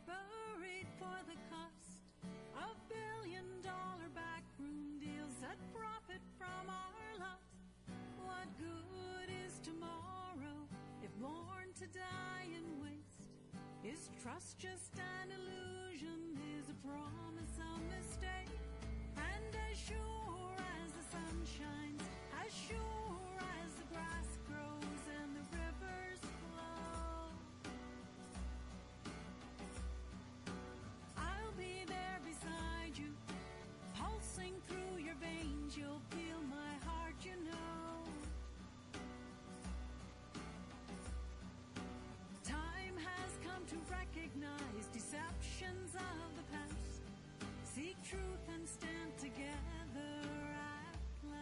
Buried for the cost of billion-dollar backroom deals that profit from our loss. What good is tomorrow if born to die in waste? Is trust just an illusion? Is a promise a mistake? And as sure as the sun shines, as sure as the grass grows and the rivers flow, I'll be there beside you, pulsing through your veins. You'll feel my heart, you know. Time has come to recognize deceptions of the past, seek truth and stand together at last.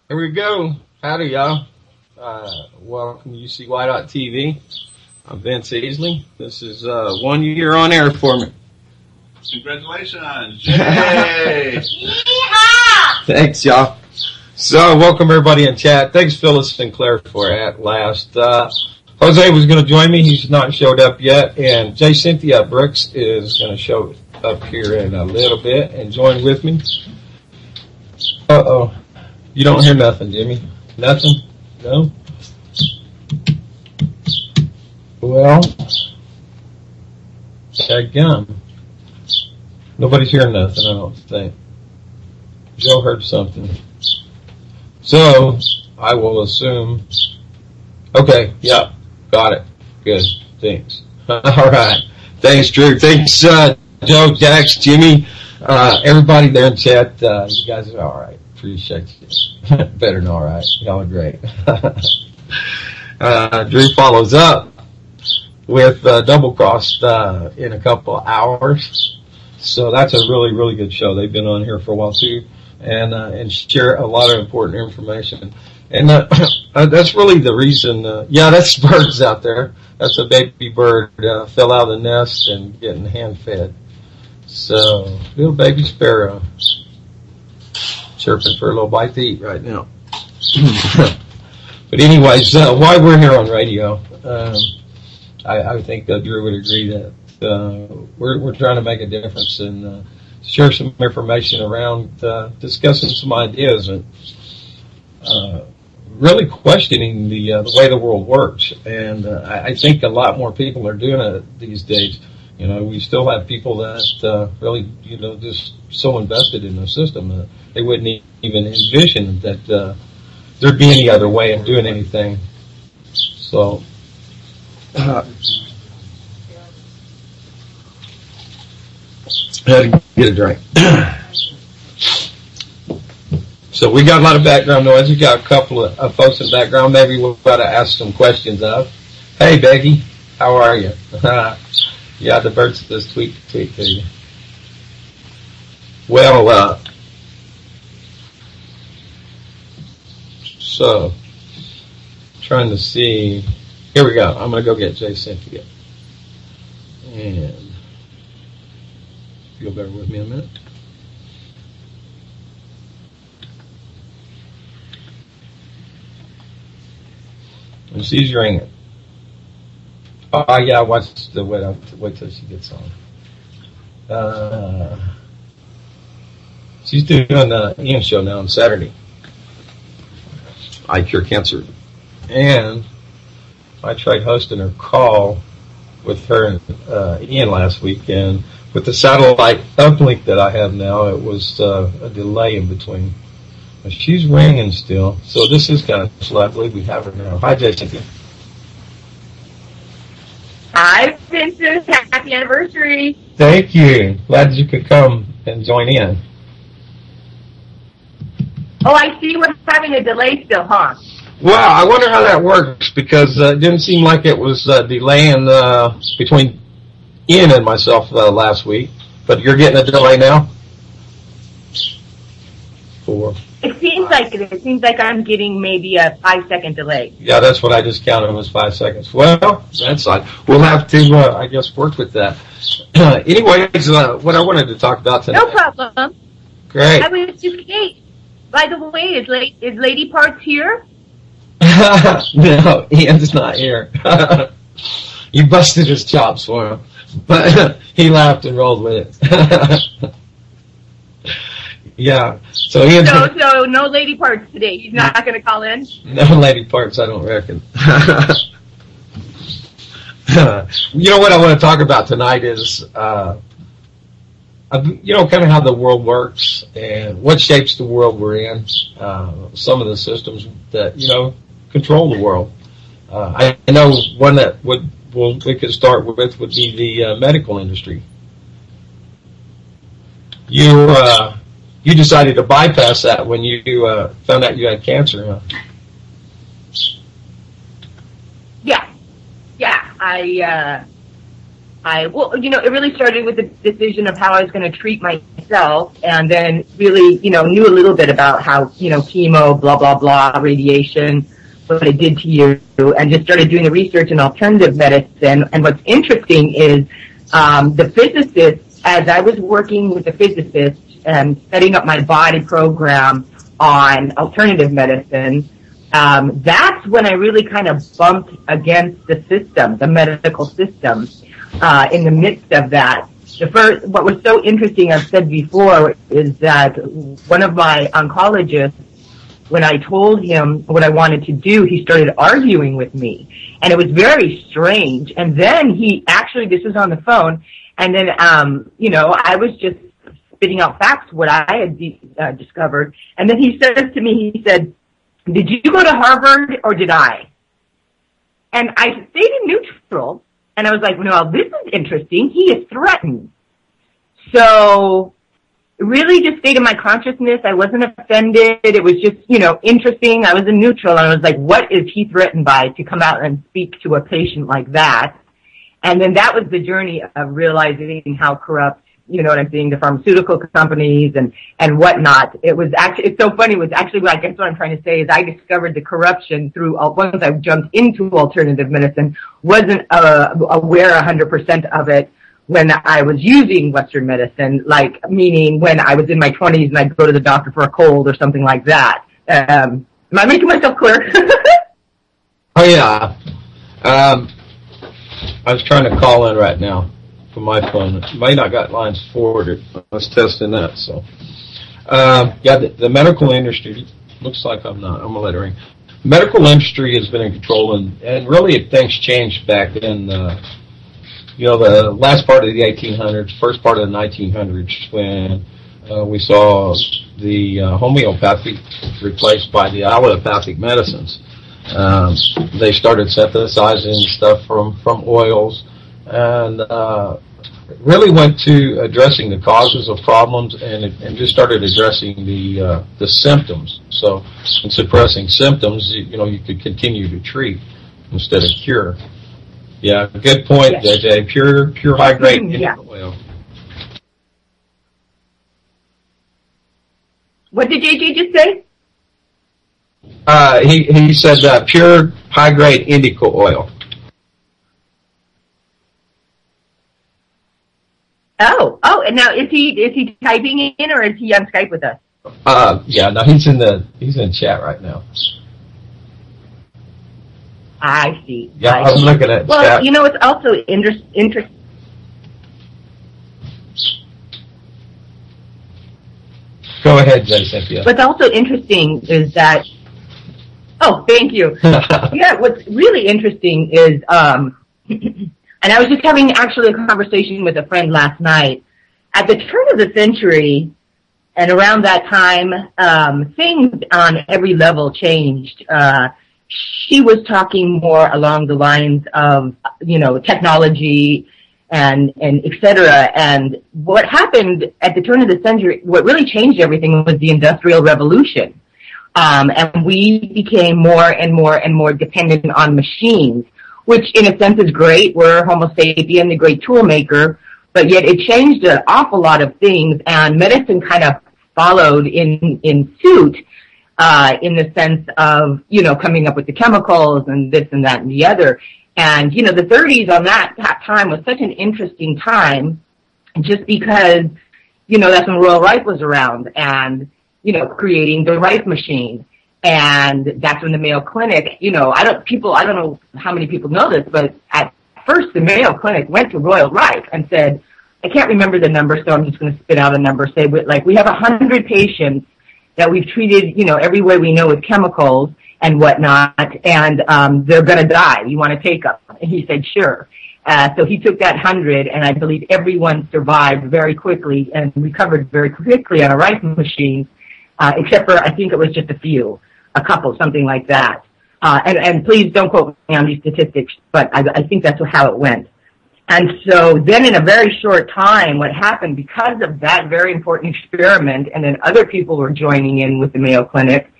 Here we go. Howdy, y'all. Welcome to UCY.TV. I'm Vince Easley. This is 1 year on air for me. Congratulations. Yay! Thanks, y'all. So, welcome everybody in chat. Thanks, Phyllis Sinclair, for at last. Jose was going to join me. He's not showed up yet. And J. Cynthia Brooks is going to show up here in a little bit and join with me. Uh-oh. You don't hear nothing, Jimmy? Nothing? No? Well, dadgum. Nobody's hearing nothing, I don't think. Joe heard something. So, I will assume. Okay, yeah, got it. Good, thanks. All right. Thanks, Drew. Thanks, Joe, Dax, Jimmy, everybody there in chat. You guys are all right. Appreciate you. Better than all right. Y'all are great. Drew follows up with Double Crossed in a couple of hours. So that's a really, really good show. They've been on here for a while too, and share a lot of important information. And that's really the reason. Yeah, that's birds out there. That's a baby bird fell out of the nest and getting hand fed. So little baby sparrow. Chirping for a little bite to eat right now. But anyways, why we're here on radio, I think Drew would agree that we're trying to make a difference and share some information around discussing some ideas and really questioning the way the world works. And I think a lot more people are doing it these days. You know, we still have people that really, you know, just so invested in the system that they wouldn't even envision that there'd be any other way of doing anything. So, had to get a drink. So we got a lot of background noise. We got a couple of folks in the background. Maybe we'll try to ask some questions of. Hey, Becky, how are you? Yeah, the birds just tweet to you. Well, so, trying to see. Here we go. I'm going to go get J. Cynthia. And if you'll bear with me a minute. And she's ringing. Oh, yeah, watch the wait till she gets on. She's doing the Ian show now on Saturday. I Cure Cancer. And I tried hosting her call with her and Ian last week, and with the satellite uplink that I have now, it was a delay in between. But she's ringing still, so this is kind of slow. I believe we have her now. Hi, Jessica. Hi, Vincent. Happy anniversary. Thank you. Glad you could come and join in. Oh, I see we're having a delay still, huh? Well, I wonder how that works, because it didn't seem like it was delaying between Ian and myself last week. But you're getting a delay now? 4. It seems like it. It seems like I'm getting maybe a 5-second delay. Yeah, that's what I just counted was 5 seconds. Well, that's odd. We'll have to, I guess, work with that. Anyways, what I wanted to talk about tonight. No problem. Great. I was just, hey, by the way, is Lady Parts here? No, Ian's not here. You busted his chops for him. But he laughed and rolled with it. Yeah. So Ian's so no Lady Parts today. He's not going to call in? No Lady Parts, I don't reckon. You know what I want to talk about tonight is, kind of how the world works and what shapes the world we're in. Some of the systems that, control the world. I know one that we could start with would be the medical industry. You decided to bypass that when you found out you had cancer, huh? Yeah. It really started with the decision of how I was going to treat myself, and then really, knew a little bit about how, chemo, blah, blah, blah, radiation, what it did to you, and just started doing the research in alternative medicine. And what's interesting is the physicist, as I was working with the physicist and setting up my body program on alternative medicine, that's when I really kind of bumped against the system, the medical system, in the midst of that. What was so interesting, I've said before, is that one of my oncologists, when I told him what I wanted to do, he started arguing with me. And it was very strange. And then this was on the phone, and then, I was just spitting out facts, what I had discovered. And then he says to me, he said, "Did you go to Harvard or did I?" And I stayed in neutral, and I was like, "No, this is interesting. He is threatened." So really just stayed in my consciousness. I wasn't offended. It was just, interesting. I was in neutral, and I was like, what is he threatened by to come out and speak to a patient like that? And then that was the journey of realizing how corrupt, the pharmaceutical companies and whatnot. It's so funny. It was actually, I guess what I'm trying to say is I discovered the corruption once I jumped into alternative medicine, wasn't aware 100% of it when I was using Western medicine, meaning when I was in my 20s and I'd go to the doctor for a cold or something like that. Am I making myself clear? Oh, yeah. I was trying to call in right now from my phone. It might not got lines forwarded. I was testing that. So, the medical industry, looks like I'm not. I'm going to let it ring. Medical industry has been in control, and really things changed back in, the last part of the 1800s, first part of the 1900s, when we saw the homeopathic replaced by the allopathic medicines. They started synthesizing stuff from oils, and really went to addressing the causes of problems, and just started addressing the symptoms. So, in suppressing symptoms, you could continue to treat instead of cure. Yeah, good point, yes. JJ. Pure high grade oil. What did JJ just say? He said pure high grade indica oil. Oh, and now is he typing in or is he on Skype with us? He's in chat right now. I see. Yeah, I was looking at chat. Well, it's also interesting. Go ahead, Jen Cynthia. What's also interesting is that. Oh, thank you. Yeah, what's really interesting is I And I was just having actually a conversation with a friend last night. At the turn of the century, and around that time, things on every level changed. She was talking more along the lines of, technology and et cetera. And what happened at the turn of the century, what really changed everything was the Industrial Revolution. And we became more and more and more dependent on machines, which in a sense is great. We're Homo sapien, the great tool maker, but yet it changed an awful lot of things, and medicine kind of followed in suit, in the sense of, coming up with the chemicals and this and that and the other. And, the 30s on that time was such an interesting time, just because, that's when Royal Rife was around and, creating the Rife machine. And that's when the Mayo Clinic, I don't know how many people know this, but at first the Mayo Clinic went to Royal Rife and said, I can't remember the number, so I'm just going to spit out a number, say, we have 100 patients that we've treated, every way we know with chemicals and whatnot, and they're going to die. You want to take them? And he said, sure. So he took that 100, and I believe everyone survived very quickly and recovered very quickly on a Rife machine, except for, I think it was just a couple, something like that. And please don't quote me on these statistics, but I think that's how it went. And so then in a very short time, what happened, because of that very important experiment, and then other people were joining in with the Mayo Clinic,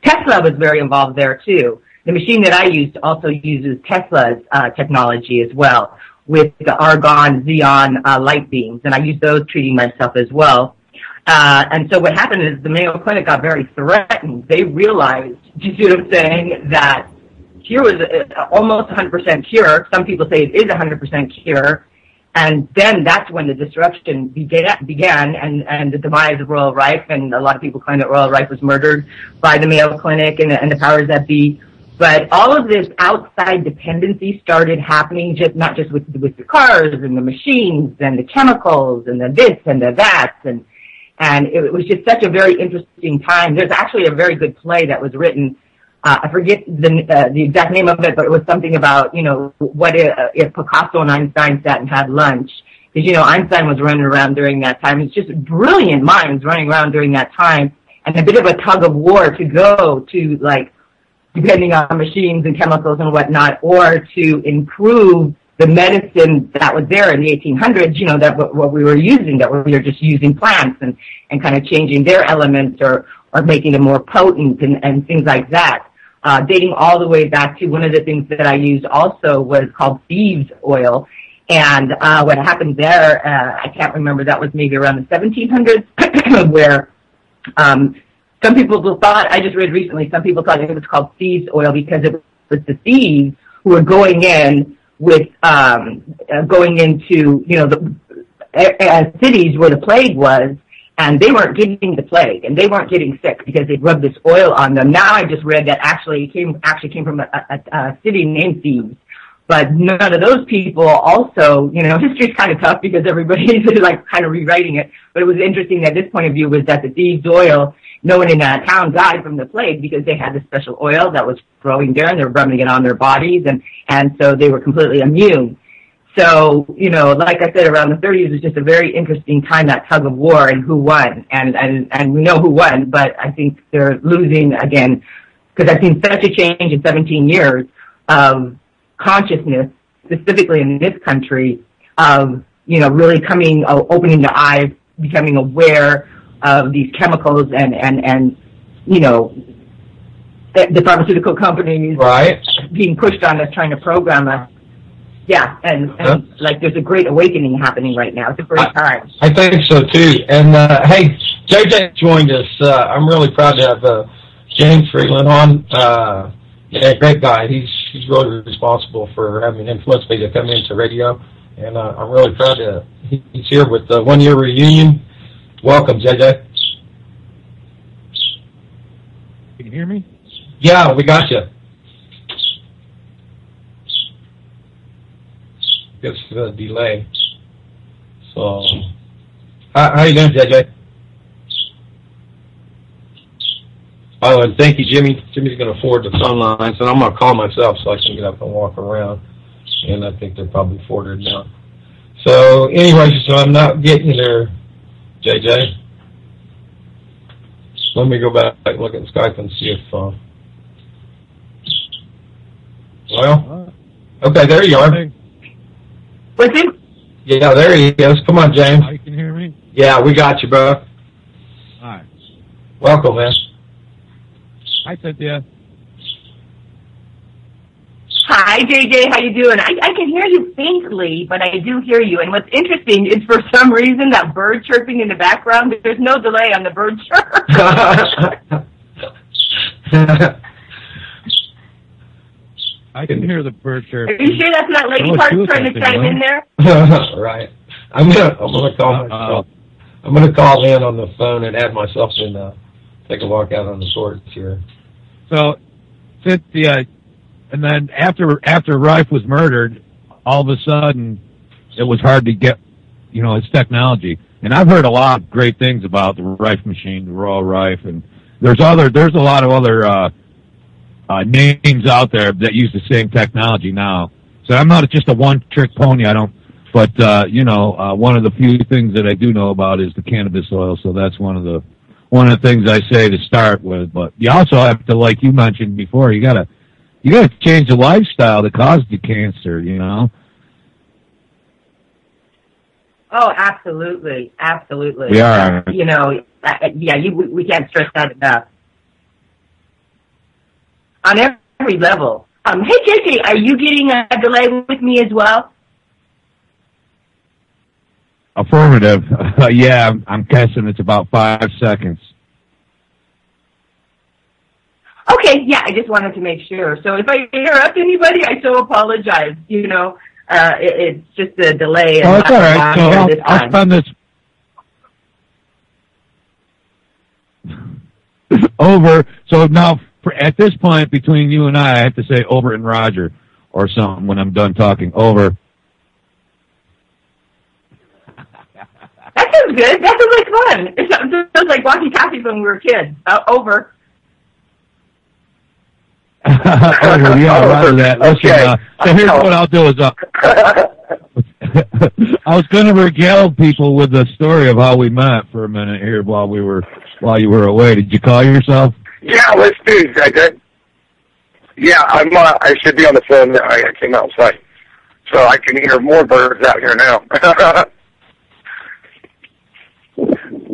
Tesla was very involved there too. The machine that I used also uses Tesla's technology as well, with the argon xenon light beams, and I use those treating myself as well. And so what happened is the Mayo Clinic got very threatened. They realized, do you see what I'm saying, that here was almost 100% cure. Some people say it is 100% cure. And then that's when the disruption began and the demise of Royal Rife. And a lot of people claim that Royal Rife was murdered by the Mayo Clinic and the powers that be. But all of this outside dependency started happening, not just with the cars and the machines and the chemicals and the this and the that. And it was just such a very interesting time. There's actually a very good play that was written. I forget the exact name of it, but it was something about, what if Picasso and Einstein sat and had lunch. Because, Einstein was running around during that time. It's just brilliant minds running around during that time, and a bit of a tug of war to go to, depending on machines and chemicals and whatnot, or to improve the medicine that was there in the 1800s, that what we were using, that we were just using plants and kind of changing their elements or making them more potent and things like that. Dating all the way back to one of the things that I used also was called thieves oil. And what happened there, I can't remember, that was maybe around the 1700s, where some people thought, I just read recently, some people thought it was called thieves oil because it was the thieves who were going in with, going into, the cities where the plague was, and they weren't getting the plague, and they weren't getting sick because they'd rubbed this oil on them. Now I just read that actually came from a city named Thebes. But none of those people also, history's kind of tough because everybody's kind of rewriting it. But it was interesting that this point of view was that the Thebes oil, no one in that town died from the plague because they had this special oil that was growing there and they were rubbing it on their bodies, and so they were completely immune. So, like I said, around the 30s was just a very interesting time, that tug of war and who won. And we know who won, but I think they're losing again, because I've seen such a change in 17 years of consciousness, specifically in this country, of, really opening the eyes, becoming aware of these chemicals and the pharmaceutical companies right, being pushed on us, trying to program us. Yeah, and there's a great awakening happening right now. It's a great time. I think so too. And hey, JJ joined us. I'm really proud to have James Freeland on. Great guy. He's really responsible for having influenced me to come into radio, and I'm really proud to. He's here with the 1 year reunion. Welcome, JJ. Can you hear me? Yeah, we got you. Just a delay. So, how you doing, JJ? Oh, and thank you, Jimmy. Jimmy's going to forward the phone lines, and I'm going to call myself so I can get up and walk around. and I think they're probably 400 now. So anyway, so I'm not getting you there, JJ. Let me go back and look at Skype and see if, well, okay, there you are. What's it? Yeah, there he is. Come on, James. You can hear me? Yeah, we got you, bro. Hi. Welcome, man. Hi, Cynthia. Hi, JJ. How you doing? I can hear you faintly, but I do hear you. And what's interesting is for some reason that bird chirping in the background, there's no delay on the bird chirp. I can hear the bird chirp. Are you sure that's not Lady Park trying to chime in there? Right. I'm gonna call myself. I'm gonna call in on the phone and add myself in. Take a walk out on the porch here. So, Cynthia, and then after Rife was murdered, all of a sudden it was hard to get, his technology. And I've heard a lot of great things about the Rife machine, the Royal Rife, and there's a lot of other names out there that use the same technology now. So I'm not just a one-trick pony. But one of the few things that I do know about is the cannabis oil. So that's one of the things I say to start with. But you also have to, like you mentioned before, you gotta change the lifestyle that caused you cancer. Oh, absolutely, absolutely. We are. We can't stress that enough. On every level. Hey, JJ, are you getting a delay with me as well? Affirmative. Yeah, I'm guessing it's about 5 seconds. Okay, yeah, I just wanted to make sure. So if I interrupt anybody, I so apologize. It's just a delay. Oh, it's all right. So I'll spend this over. So now, at this point, between you and I have to say over and Roger or something when I'm done talking. Over. That sounds good. That sounds like fun. It sounds like walkie-talkies when we were kids. Over. Over, yeah, Roger that. Listen, Okay. So here's what I'll do is I was going to regale people with the story of how we met for a minute here while you were away. Did you call yourself? Yeah, let's do it, JJ. Yeah, I should be on the phone now. I came outside. So I can hear more birds out here now.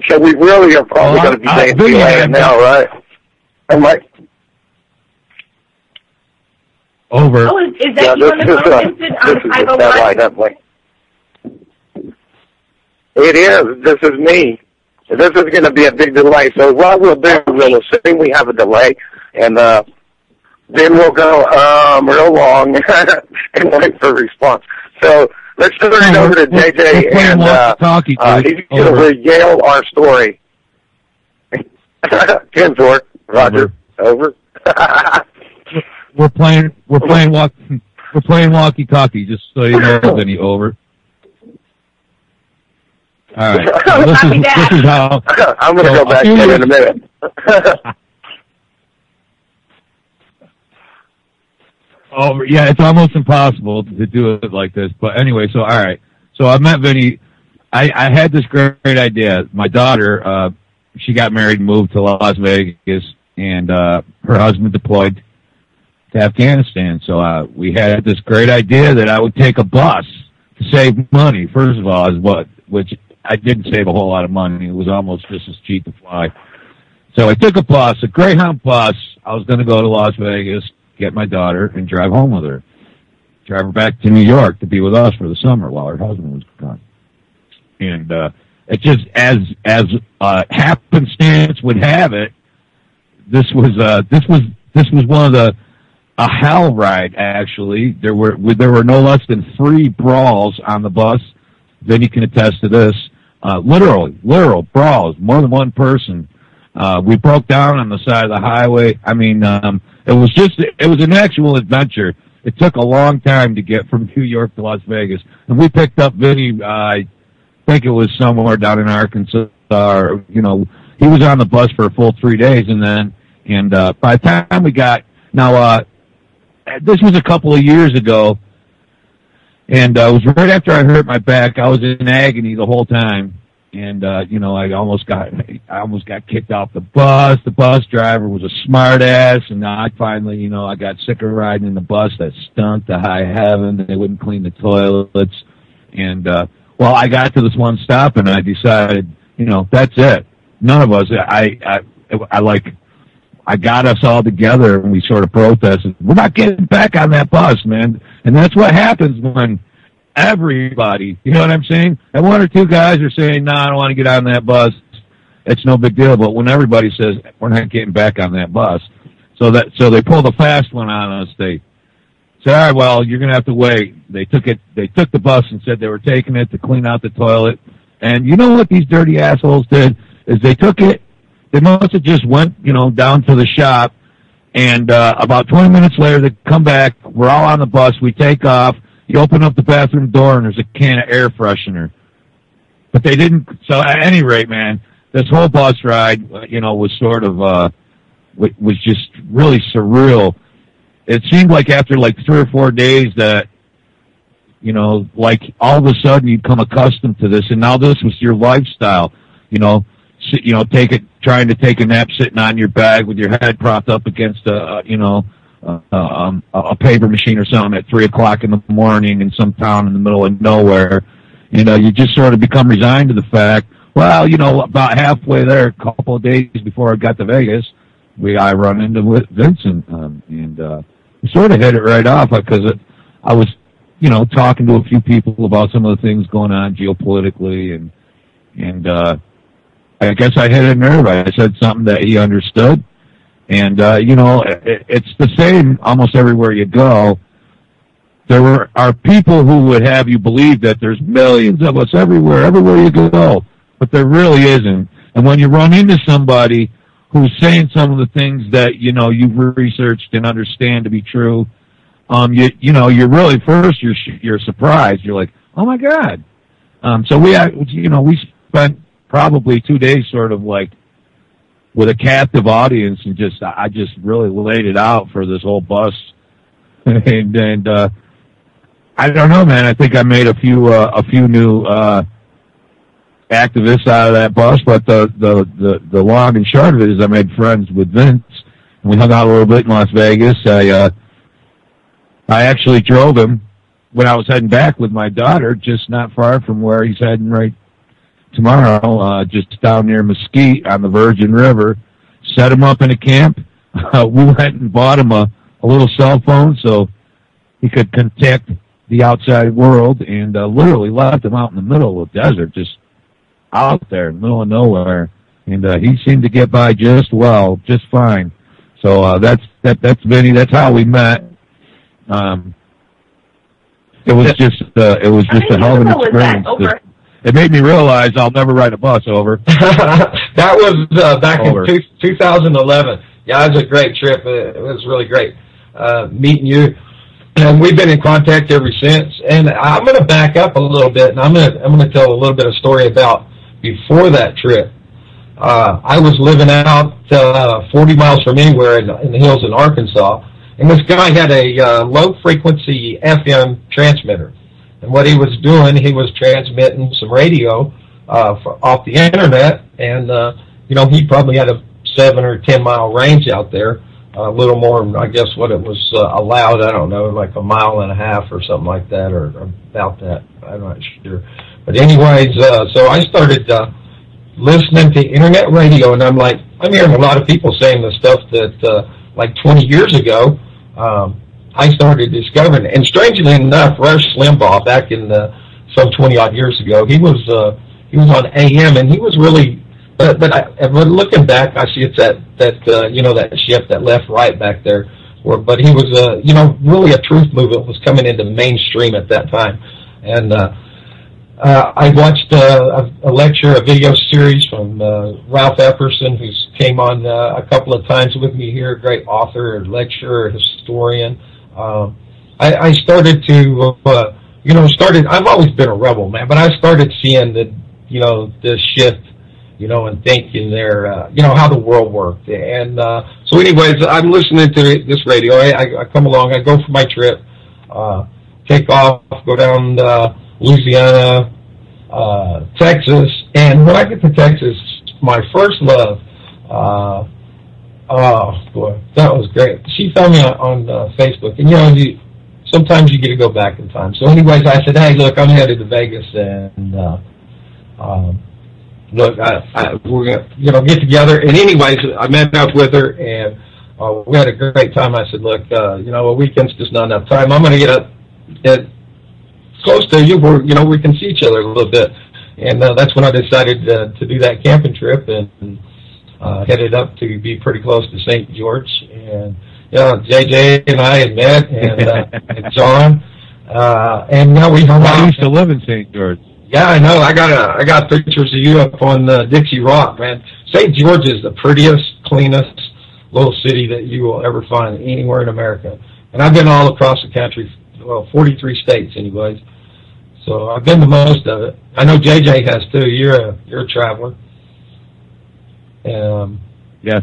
So we really are probably going to be saying now, right? I'm like, over. Oh, is that you on the phone, Vincent, on the 501? Definitely. It is. This is me. This is going to be a big delay. So what we'll do, we'll assume we have a delay, and then we'll go real long and wait for a response. So let's turn it over to JJ, and he's going to regale our story. 10-4, Roger. Over. We're playing walkie-talkie, just so you know, Vinny. Over. All right. This is how. I'm going to go back in a minute. Oh, yeah, it's almost impossible to do it like this. But anyway, so all right. So I met Vinny. I had this great idea. My daughter, she got married and moved to Las Vegas, and her husband deployed to Afghanistan. So we had this great idea that I would take a bus to save money. First of all, which I didn't save a whole lot of money. It was almost just as cheap to fly. So I took a bus, a Greyhound bus. I was going to go to Las Vegas, get my daughter, and drive home with her. Drive her back to New York to be with us for the summer while her husband was gone. And it just, as happenstance would have it, this was one of a hell ride, actually. There were no less than 3 brawls on the bus. Vinny can attest to this. Literal brawls, more than one person. We broke down on the side of the highway. I mean, it was an actual adventure. It took a long time to get from New York to Las Vegas. And we picked up Vinny, I think it was somewhere down in Arkansas. He was on the bus for a full 3 days, and by the time we got, this was a couple of years ago. And it was right after I hurt my back. I was in agony the whole time. And, I almost got kicked off the bus. The bus driver was a smart ass. And I finally, I got sick of riding in the bus that stunk to high heaven. They wouldn't clean the toilets. And, I got to this one stop and I decided, that's it. None of us, I got us all together and we sort of protested. We're not getting back on that bus, man. And that's what happens when everybody, you know what I'm saying? And one or two guys are saying, no, I don't want to get on that bus. It's no big deal. But when everybody says, we're not getting back on that bus, so they pull the fast one on us. They said, all right, well, you're going to have to wait. They took the bus and said they were taking it to clean out the toilet. And you know what these dirty assholes did is they took it. They must have just went, down to the shop. And, about 20 minutes later, they come back. We're all on the bus. We take off. You open up the bathroom door and there's a can of air freshener. But they didn't, so at any rate, man, this whole bus ride, was sort of, was just really surreal. It seemed like after 3 or 4 days that, all of a sudden you'd come accustomed to this and now this was your lifestyle, trying to take a nap sitting on your bag with your head propped up against a paper machine or something at 3:00 in the morning in some town in the middle of nowhere. You just sort of become resigned to the fact, well, about halfway there, a couple of days before I got to Vegas, I run into Vincent, and we sort of hit it right off because I was, talking to a few people about some of the things going on geopolitically, and I guess I hit a nerve. I said something that he understood. And, it's the same almost everywhere you go. There are people who would have you believe that there's millions of us everywhere you go, but there really isn't. And when you run into somebody who's saying some of the things that, you've researched and understand to be true, you're really first, you're surprised. You're like, oh my God. So we spent probably 2 days sort of with a captive audience and I just really laid it out for this whole bus. and I don't know, man, I think I made a few new, activists out of that bus, but the long and short of it is I made friends with Vince and we hung out a little bit in Las Vegas. I actually drove him when I was heading back with my daughter, just not far from where he's heading right tomorrow, just down near Mesquite on the Virgin River, set him up in a camp. We went and bought him a little cell phone so he could contact the outside world and literally left him out in the middle of the desert, just out there in the middle of nowhere. And he seemed to get by just fine. So that's Vinny. That's how we met. It was just a hell of an experience. It made me realize I'll never ride a bus over. That was back in 2011. Yeah, it was a great trip. It was really great meeting you. And we've been in contact ever since. And I'm going to back up a little bit, and I'm going to tell a little bit of story about before that trip. I was living out 40 miles from anywhere in the hills in Arkansas, and this guy had a low-frequency FM transmitter. And what he was doing, he was transmitting some radio off the internet, and he probably had a 7 or 10 mile range out there, a little more, I guess, what it was allowed. I don't know, like 1.5 miles or something like that, or about that. I'm not sure. But anyways, so I started listening to internet radio, and I'm hearing a lot of people saying the stuff that 20 years ago. I started discovering, and strangely enough, Rush Limbaugh back in some 20-odd years ago, he was on AM, and he was really, but looking back, I see it's that shift, that left-right back there, but he was really a truth movement was coming into mainstream at that time, and I watched a lecture, a video series from Ralph Epperson, who came on a couple of times with me here, a great author, lecturer, historian. I started to, I've always been a rebel, man, but I started seeing the shift, and thinking there, how the world worked. And so anyways, I'm listening to this radio. I come along, I go for my trip. take off, go down Louisiana, Texas, and when I get to Texas, my first love, oh boy, that was great. She found me on Facebook, and sometimes you get to go back in time. So anyways, I said, hey, look, I'm headed to Vegas, and look, we're gonna get together. And anyways, I met up with her, and we had a great time. I said, look, a weekend's just not enough time. I'm gonna get close to you where we can see each other a little bit. And that's when I decided to do that camping trip, and headed up to be pretty close to St. George. And JJ and I had met, and John, and now we hung out. I used to live in St. George. Yeah, I know. I got pictures of you up on Dixie Rock, man. St. George is the prettiest, cleanest little city that you will ever find anywhere in America. And I've been all across the country, 43 states, anyways. So I've been to most of it. I know JJ has too. You're a traveler. Yes,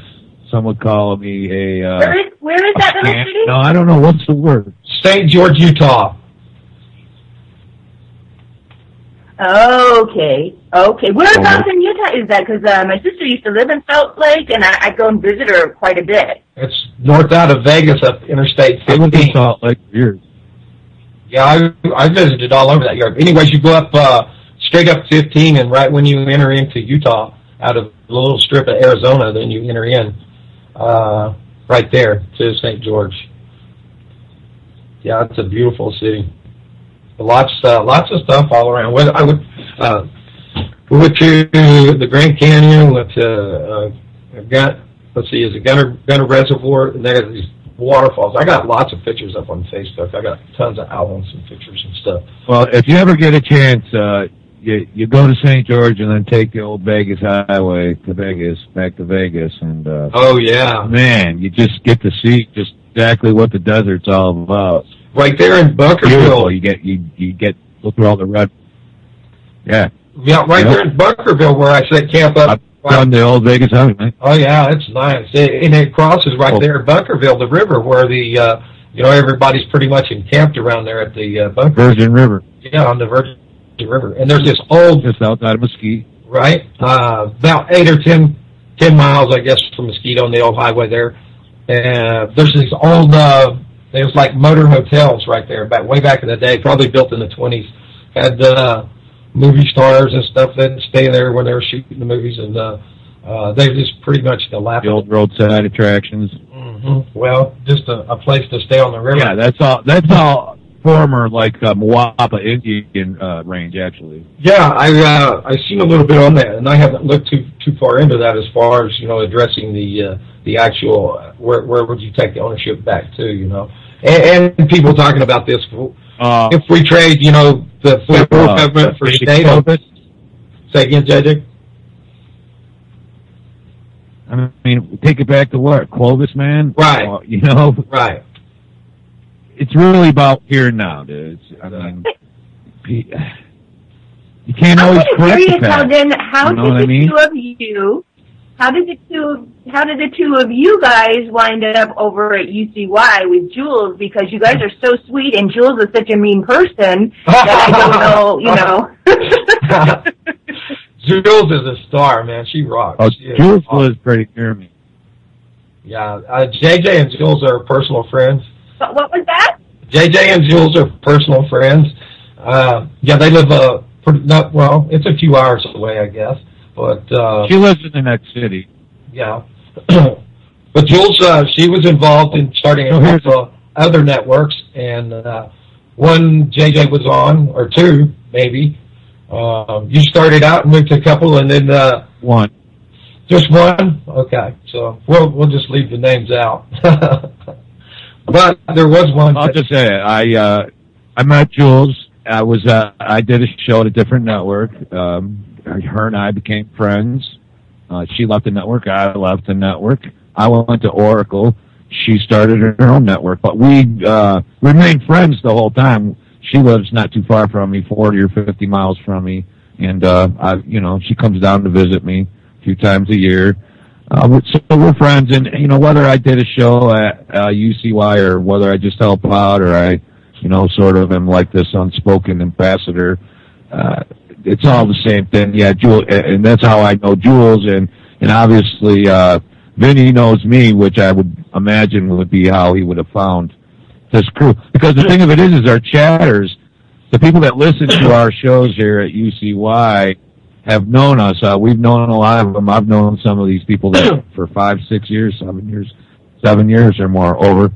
some would call me a. Where is that little city? No, I don't know. What's the word? St. George, Utah. Okay. Whereabouts in Utah is that? Because my sister used to live in Salt Lake, and I go and visit her quite a bit. It's north out of Vegas, up Interstate 15. I lived in Salt Lake for years. Yeah, I visited all over that yard. Anyways, you go up straight up 15, and right when you enter into Utah, out of the little strip of Arizona, then you enter in right there to St. George. Yeah, it's a beautiful city. Lots of stuff all around. We went to the Grand Canyon. Went to is it Gunner Reservoir? And there's these waterfalls. I got lots of pictures up on Facebook. I got tons of albums and pictures and stuff. Well, if you ever get a chance, you go to St. George and then take the old Vegas Highway to Vegas, back to Vegas, and oh yeah, man, you just get to see just exactly what the desert's all about. Right there in Bunkerville, you get look through all the red. Yeah, right there in Bunkerville where I set camp up. On the old Vegas Highway. Oh yeah, it's nice, and it crosses right there in Bunkerville, the river where the everybody's pretty much encamped around there at the Virgin River. Yeah, on the Virgin River, and there's this old just outside of Mesquite. Right, about 8 or 10 miles, I guess, from Mesquite on the old highway there. And there's these old. It was like motor hotels right there, way back in the day, probably built in the 20s. Had movie stars and stuff that stay there when they were shooting the movies, and they just pretty much the old roadside attractions. Mm-hmm. Well, just a place to stay on the river. Yeah, that's all former Moapa Indian range, actually. Yeah, I seen a little bit on that, and I haven't looked too far into that as far as addressing the actual where would you take the ownership back to, and people talking about this. If we trade, the federal government for state. Say again, JJ. I mean, take it back to what? Clovis, man? Right. Right. It's really about here and now, dude. I mean, you can't always correct the past. How did the two of you guys wind up over at UCY with Jules? Because you guys are so sweet, and Jules is such a mean person that I don't know, Jules is a star, man. She rocks. Oh, Jules was pretty near me. Yeah, JJ and Jules are personal friends. What was that? JJ and Jules are personal friends. Yeah, they live it's a few hours away, I guess. But she lives in the next city. Yeah, but Jules, she was involved in starting other networks, and one JJ was on, or two maybe. You started out and moved to a couple, and then one. Just one? Okay, so we'll just leave the names out. But there was one. I'll just say it. I met Jules. I did a show at a different network. Her and I became friends. She left the network. I left the network. I went to Oracle. She started her own network, but we remained friends the whole time. She lives not too far from me, 40 or 50 miles from me, and she comes down to visit me a few times a year. So we're friends, and whether I did a show at UCY or whether I just help out or I sort of am like this unspoken ambassador. It's all the same thing. Yeah, Jules, and that's how I know Jules, and obviously, Vinny knows me, which I would imagine would be how he would have found this crew. Because the thing of it is our chatters, the people that listen to our shows here at UCY have known us. We've known a lot of them. I've known some of these people that for 5, 6 years, 7 years or more over.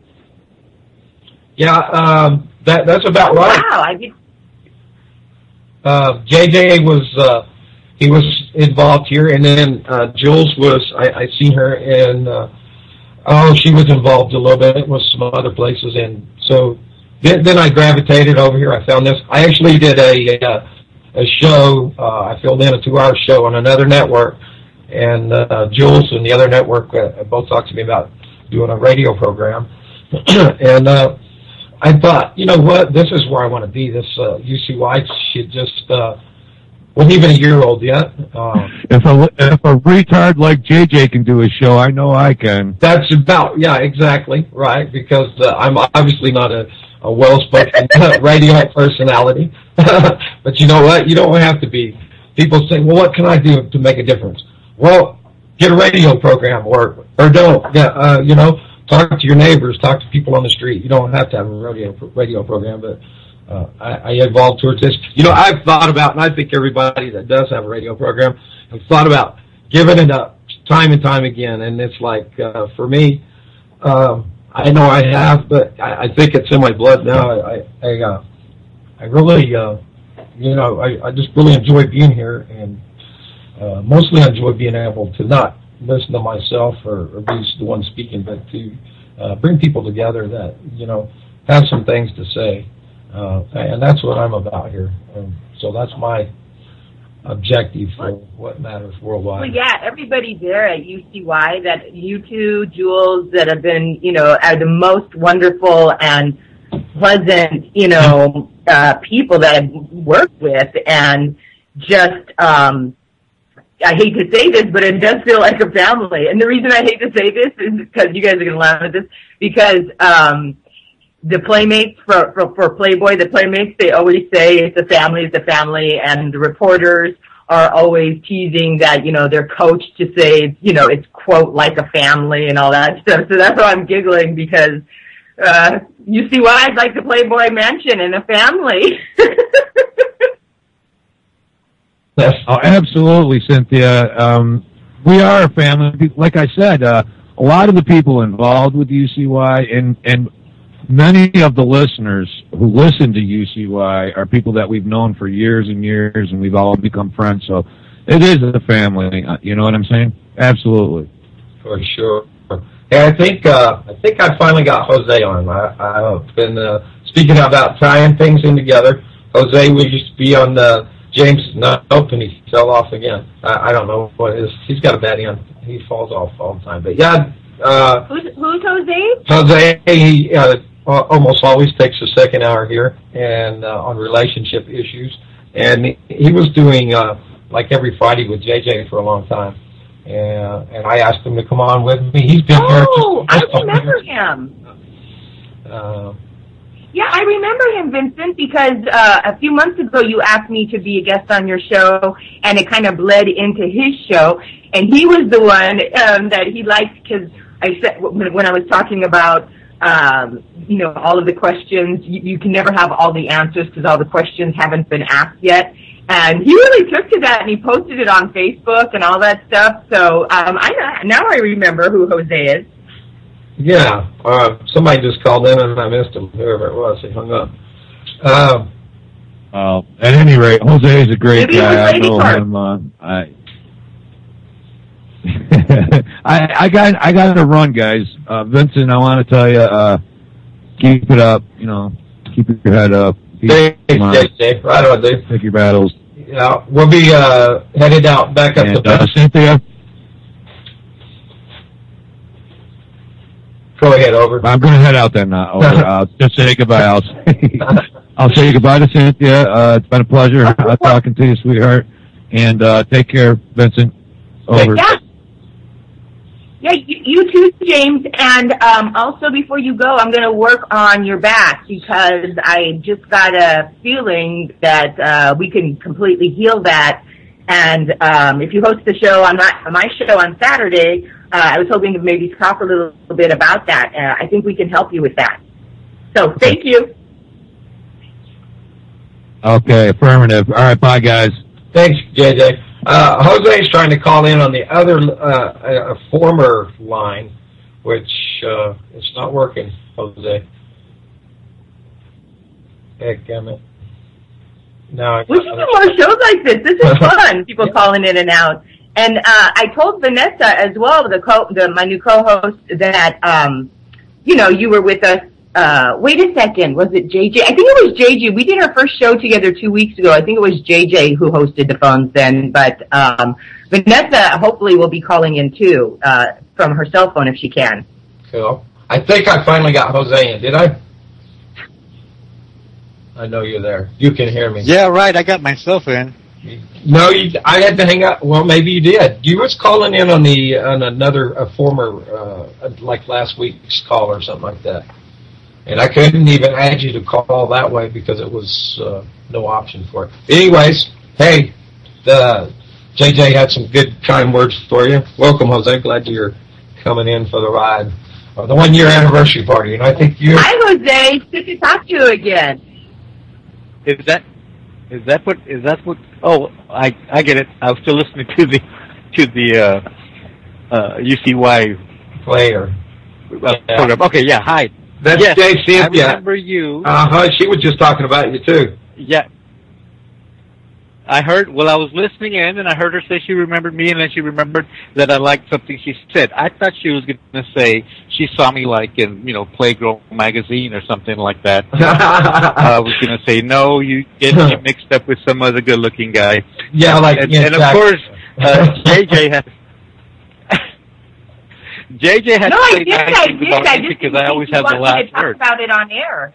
Yeah, that's about right. Wow, JJ was he was involved here, and then Jules was. I seen her, and she was involved a little bit with some other places, and so then I gravitated over here. I found this. I actually did a show. I filled in a 2-hour show on another network, and Jules and the other network both talked to me about doing a radio program, and. I thought, you know what, this is where I want to be. This UCY should just, wasn't even a year old yet. If a retard like JJ can do a show, I know I can. That's about, yeah, exactly, right, because I'm obviously not a well-spoken radio personality. But you know what, you don't have to be. People say, well, what can I do to make a difference? Well, get a radio program or don't, talk to your neighbors, talk to people on the street. You don't have to have a radio program, but I evolved towards this. I've thought about, and I think everybody that does have a radio program have thought about giving it up time and time again. And it's like, for me, I know I have, but I think it's in my blood now. I really, I just really enjoy being here, and mostly enjoy being able to not listen to myself or be the one speaking, but to bring people together that, have some things to say. And that's what I'm about here. So that's my objective for what matters worldwide. Well, yeah, everybody there at UCY, that you two, Jules, that have been, are the most wonderful and pleasant, people that I've worked with, and just, I hate to say this, but it does feel like a family. And the reason I hate to say this is because you guys are going to laugh at this, because the Playmates for Playboy, the Playmates, they always say it's a family, and the reporters are always teasing that, they're coached to say, it's, quote, like a family and all that stuff. So that's why I'm giggling, because you see why I'd like the Playboy Mansion and a family. Oh, absolutely, Cynthia. We are a family. Like I said, a lot of the people involved with UCY and many of the listeners who listen to UCY are people that we've known for years and years, and we've all become friends. So it is a family. You know what I'm saying? Absolutely. For sure. Yeah, I think I finally got Jose on. I've been speaking about tying things in together. Jose, we used to be on the James Nope, and he fell off again. I don't know what it is. He's got a bad end. He falls off all the time. But yeah. Who's Jose? Jose, he almost always takes the second hour here, and on relationship issues. And he was doing like every Friday with JJ for a long time. And I asked him to come on with me. He's been here. Oh, I remember him. Yeah, I remember him, Vincent, because a few months ago you asked me to be a guest on your show, and it kind of bled into his show. And he was the one that he liked, because I said when I was talking about, all of the questions, you can never have all the answers because all the questions haven't been asked yet. And he really took to that, and he posted it on Facebook and all that stuff. So now I remember who Jose is. Yeah, somebody just called in and I missed him, whoever it was. He hung up. At any rate, Jose is a great guy. I know him. I got to run, guys. Vincent, I want to tell you, keep it up. Keep your head up. Thanks, JJ. Right on, dude. Pick your battles. Yeah, we'll be headed out back up to Cynthia. Go ahead, over. I'm going to head out then. Over. I'll just say goodbye. I'll say goodbye to Cynthia. It's been a pleasure talking to you, sweetheart. And take care, Vincent. Over. Yeah. Yeah, you too, James. And also, before you go, I'm going to work on your back because I just got a feeling that we can completely heal that. And if you host the show on my show on Saturday, I was hoping to maybe talk a little bit about that. I think we can help you with that. So thank you. Okay, affirmative. All right, bye, guys. Thanks, JJ. Jose's trying to call in on the other former line, which it's not working, Jose. Heck, damn it. No, we should do more shows like this. This is fun. People calling in and out. And I told Vanessa as well, my new co-host, that you were with us. Wait a second. Was it JJ? I think it was JJ. We did our first show together 2 weeks ago. I think it was JJ who hosted the phones then. But Vanessa hopefully will be calling in too from her cell phone if she can. Cool. I think I finally got Jose in. Did I? I know you're there. You can hear me. Yeah, right. I got myself in. No, I had to hang up. Well, maybe you did. You was calling in on another former, like last week's call or something like that. And I couldn't even add you to call that way because it was no option for it. Anyways, hey, JJ had some good, kind words for you. Welcome, Jose. Glad you're coming in for the ride. Or the 1 year anniversary party. And I think you. Hi, Jose. Good to talk to you again. Is that what? Oh, I get it. I was still listening to the UCY player program. Okay, yeah. Hi. That's Jay Cynthia. I remember you. She was just talking about you too. Yeah. I was listening in, and I heard her say she remembered me, and then she remembered that I liked something she said. I thought she was going to say she saw me like in, Playgirl magazine or something like that. I was going to say, no, you get me mixed up with some other good-looking guy. Yeah, and of course, JJ has. JJ had no, to say I did. nice things about me because I always have the last word. Talk about it on air.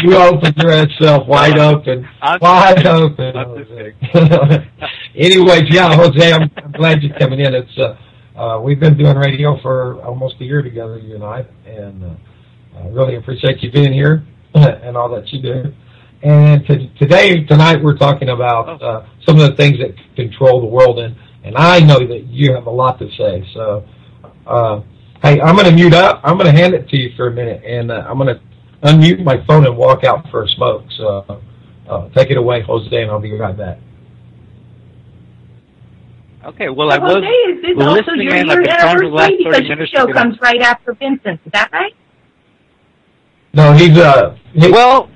You opened yourself wide open. Wide open. Anyways, yeah, Jose, I'm glad you're coming in. It's we've been doing radio for almost a year together, you and I, and I really appreciate you being here and all that you do. And tonight, we're talking about some of the things that control the world, and I know that you have a lot to say. So, hey, I'm going to mute up. I'm going to hand it to you for a minute, and I'm going to unmute my phone and walk out for a smoke. So take it away, Jose, and I'll be right back. Okay, well, I was Jose, is this also your anniversary? Because your show comes right after Vincent. Is that right? No, he's well,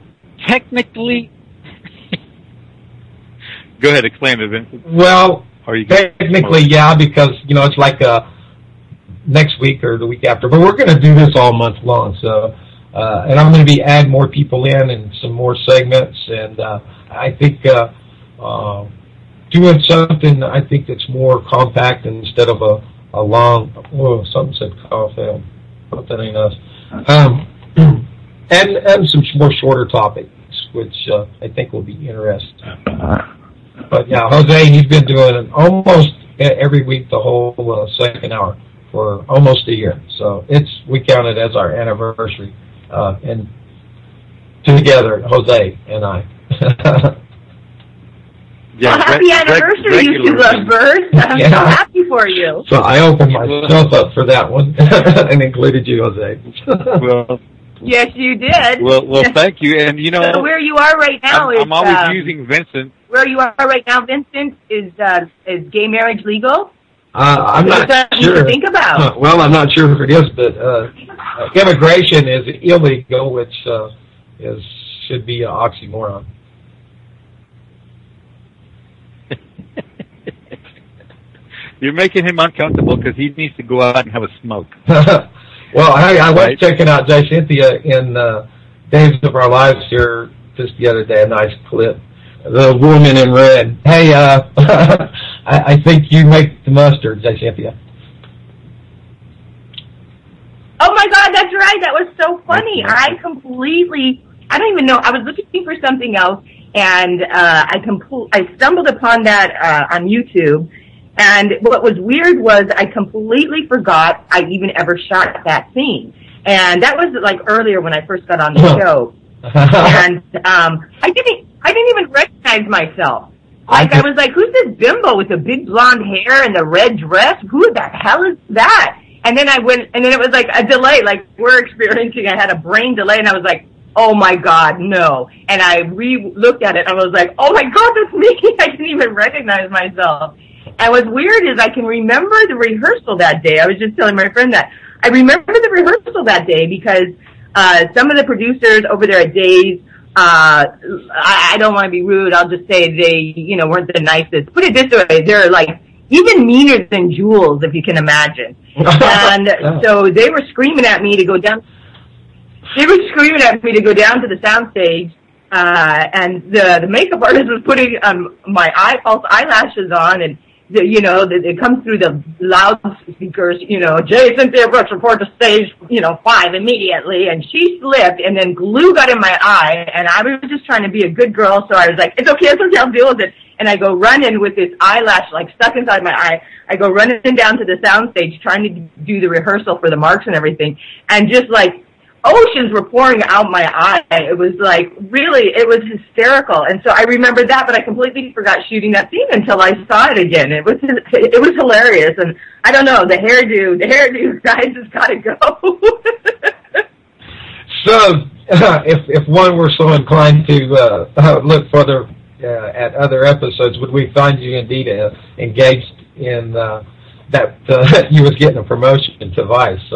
technically... Go ahead, explain it, Vincent. Well, technically, yeah, because, it's like next week or the week after. But we're going to do this all month long, so... and I'm going to be adding more people in and some more segments, and I think doing something I think that's more compact instead of a long. Oh, something said cough. Hope that ain't us. And some more shorter topics, which I think will be interesting. But yeah, Jose, he's been doing it almost every week, the whole second hour for almost a year. So we count it as our anniversary. And together, Jose and I. Well, happy anniversary, you two lovebirds. I'm so happy for you. So I opened myself up for that one and included you, Jose. Well, yes, you did. Well, thank you. And, so where you are right now I'm always using Vincent. Where you are right now, Vincent, is gay marriage legal? I'm not sure. To think about. Well, I'm not sure if it is, but immigration is illegal, which should be an oxymoron. You're making him uncomfortable because he needs to go out and have a smoke. Well, I was checking out Jay Cynthia in Days of Our Lives here just the other day, a nice clip. The woman in red. Hey, I think you make the mustard, Jay Cynthia. Oh my God, that's right. That was so funny. I don't even know. I was looking for something else, and I stumbled upon that on YouTube, And what was weird was I completely forgot I even ever shot that scene. And that was like earlier when I first got on the show. And I didn't even recognize myself. Like I was like, who's this bimbo with the big blonde hair and the red dress? Who the hell is that? And then I went, and then it was like a delay, like we're experiencing. I had a brain delay, and I was like, oh my God, no. And I re-looked at it, and I was like, oh my God, that's me. I didn't even recognize myself. And what's weird is I can remember the rehearsal that day. I was just telling my friend that. I remember the rehearsal that day because some of the producers over there at Days, I don't want to be rude. I'll just say they, weren't the nicest. Put it this way, they're like even meaner than Jules, if you can imagine. And so they were screaming at me to go down. They were screaming at me to go down to the soundstage, and the makeup artist was putting my false eyelashes on, and it comes through the loudspeakers. J. Cynthia Brooks, report to stage 5 immediately, and she slipped, and then glue got in my eye, and I was just trying to be a good girl, so I was like, it's okay, I'll deal with it. And I go running with this eyelash like stuck inside my eye. I go running down to the soundstage trying to do the rehearsal for the marks and everything, and just like oceans were pouring out my eye. It was like, really, it was hysterical. And so I remembered that, but I completely forgot shooting that scene until I saw it again. It was hilarious. And I don't know, the hairdo, guys, has got to go. So, if one were so inclined to look further at other episodes, would we find you indeed engaged in that you was getting a promotion to Vice?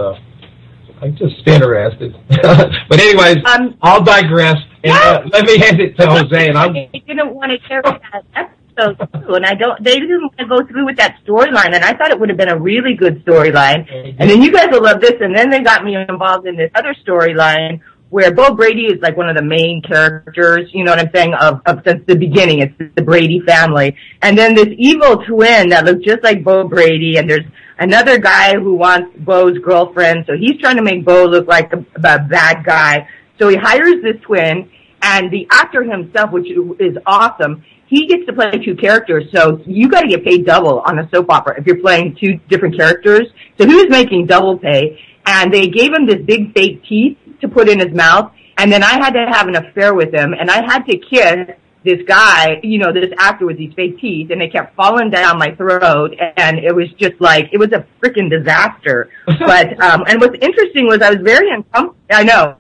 I'm just interested. But anyways, I'll digress. And, let me hand it to Jose. And I didn't want to carry that episode too, and they didn't want to go through with that storyline, and I thought it would have been a really good storyline. And then you guys will love this, and then they got me involved in this other storyline where Bo Brady is like one of the main characters, you know what I'm saying, of since the beginning. It's the Brady family. And then this evil twin that looks just like Bo Brady, and there's another guy who wants Bo's girlfriend, so he's trying to make Bo look like a bad guy. So he hires this twin, and the actor himself, which is awesome, he gets to play two characters, so you got to get paid double on a soap opera if you're playing two different characters. So he was making double pay, and they gave him this big fake teeth to put in his mouth, and then I had to have an affair with him, and I had to kiss this guy, this actor with these fake teeth, and they kept falling down my throat, and it was just like, it was a freaking disaster. But, and what's interesting was I was very uncomfortable. I know.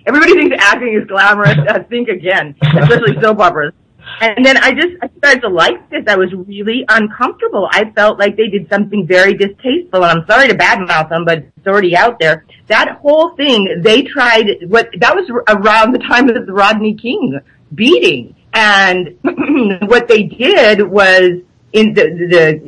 Everybody thinks acting is glamorous. Think again, especially soap operas. And then I started to like this. I was really uncomfortable. I felt like they did something very distasteful, and I'm sorry to badmouth them, but it's already out there. That whole thing, they tried, that was around the time of the Rodney King beating. And what they did was, in the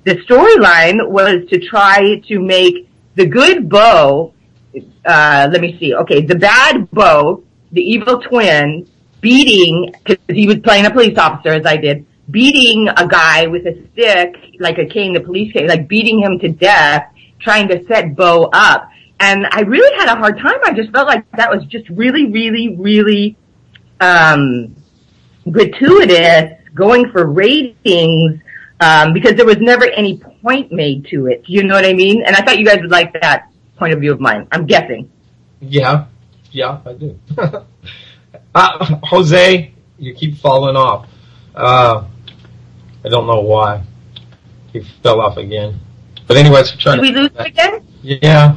storyline was to try to make the good Bo, the bad Bo, the evil twin, beating, because he was playing a police officer, as I did, beating a guy with a stick, like a cane, the police cane, like beating him to death, trying to set Bo up. And I really had a hard time. I just felt like that was just really, really, really gratuitous, going for ratings, because there was never any point made to it. You know what I mean? And I thought you guys would like that point of view of mine. I'm guessing. Yeah, I do. Jose, you keep falling off. I don't know why. You fell off again. But anyways, did we lose again? Yeah.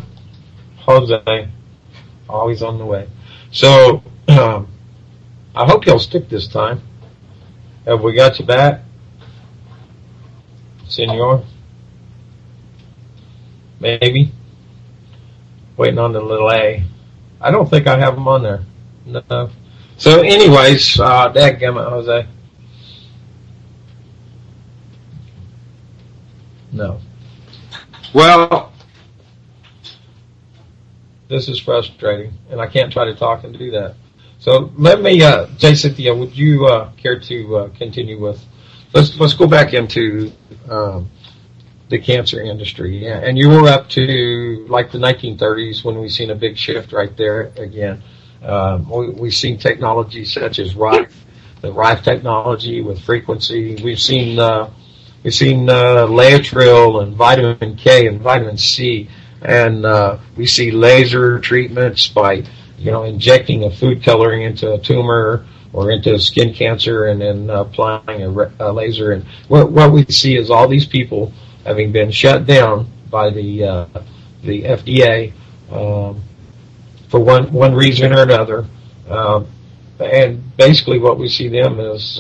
Jose, always on the way. So, I hope you'll stick this time. Have we got you back, Senor? Maybe. Waiting on the little A. I don't think I have them on there. No. So, anyways, dadgummit, Jose. No. Well, this is frustrating, and I can't try to talk and do that. So let me, J. Cynthia, would you care to continue with? Let's go back into the cancer industry. Yeah, and you were up to like the 1930s when we seen a big shift right there again. We've seen technology such as Rife, the Rife technology with frequency. We've seen We've seen Laetrile and vitamin K and vitamin C, and we see laser treatments by injecting a food coloring into a tumor or into skin cancer and then applying a laser. And what we see is all these people having been shut down by the FDA for one reason or another. And basically what we see them as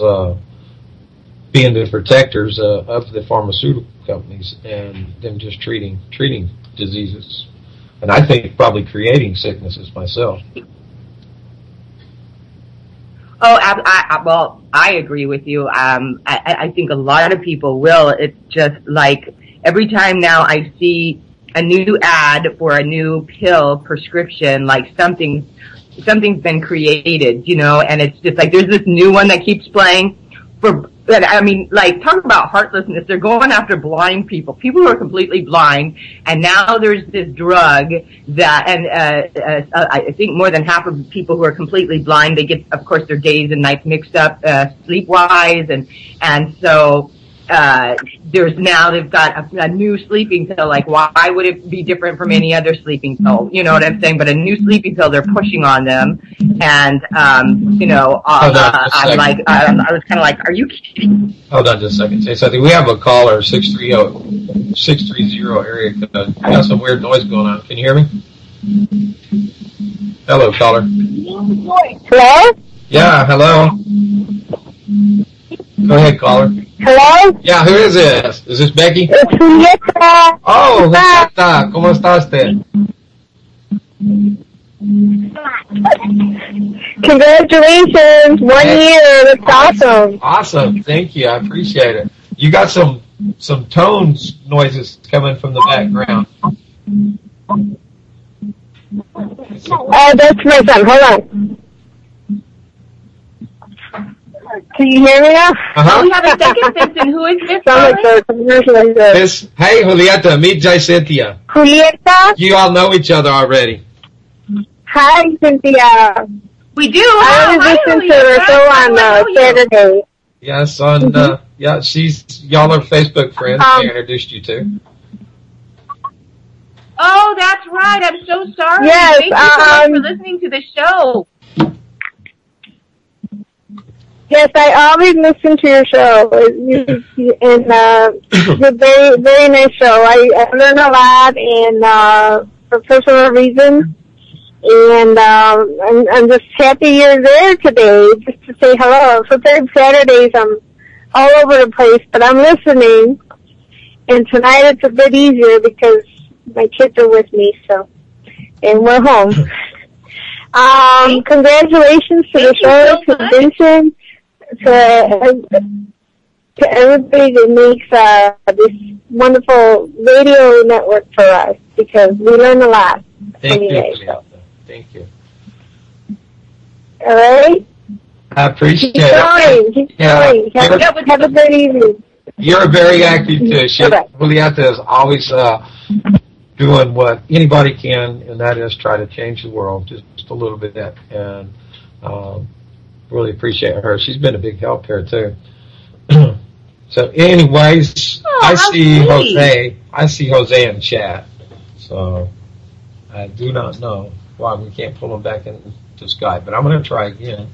being the protectors of the pharmaceutical companies and them just treating diseases. And I think probably creating sicknesses myself. Oh, well, I agree with you. I think a lot of people will. It's just like every time now I see a new ad for a new pill prescription, like something's been created, and it's just like there's this new one that keeps playing. Talk about heartlessness. They're going after blind people who are completely blind, and now there's this drug that, and I think more than half of the people who are completely blind, they get, of course, their days and nights mixed up sleep-wise, and so they've got a new sleeping pill. Like, why would it be different from any other sleeping pill? You know what I'm saying? But a new sleeping pill they're pushing on them, and I was kind of like, are you kidding? Hold on just a second. Say something. We have a caller, 630 area code. Got some weird noise going on. Can you hear me? Hello, caller. Hello? Yeah, hello. Go ahead, caller. Hello? Yeah, who is this? Is this Becky? It's Julieta. Oh, Julieta. ¿Cómo está usted? Congratulations. 1 year. That's awesome. Awesome. Thank you. I appreciate it. You got some tones noises coming from the background. That's my son. Hold on. Can you hear me now? Uh-huh. We have a second Vincent. Who is this? Sounds like a commercial like this. Hey, Julieta, meet Cynthia. Julieta? You all know each other already. Hi, Cynthia. We do. I was listening to her show on Saturday. Yes, y'all are Facebook friends. I introduced you to. Oh, that's right. I'm so sorry. Yes, Thank you so much for listening to the show. Yes, I always listen to your show, and it's a very, very nice show. I learn a lot, and for personal reasons, and I'm just happy you're there today, just to say hello. So Saturdays, I'm all over the place, but I'm listening, and tonight it's a bit easier because my kids are with me, and we're home. Congratulations to the show, to Vincent, to everybody that makes this wonderful radio network for us, because we learn a lot from you guys. Thank you. All right? I appreciate Keep it. Keep going. Have a good evening. You're very active too. Julieta is always doing what anybody can, and that is try to change the world just a little bit. And really appreciate her. She's been a big help here too. So anyways, I see Jose in chat. So I do not know why we can't pull him back into Skype, but I'm going to try again.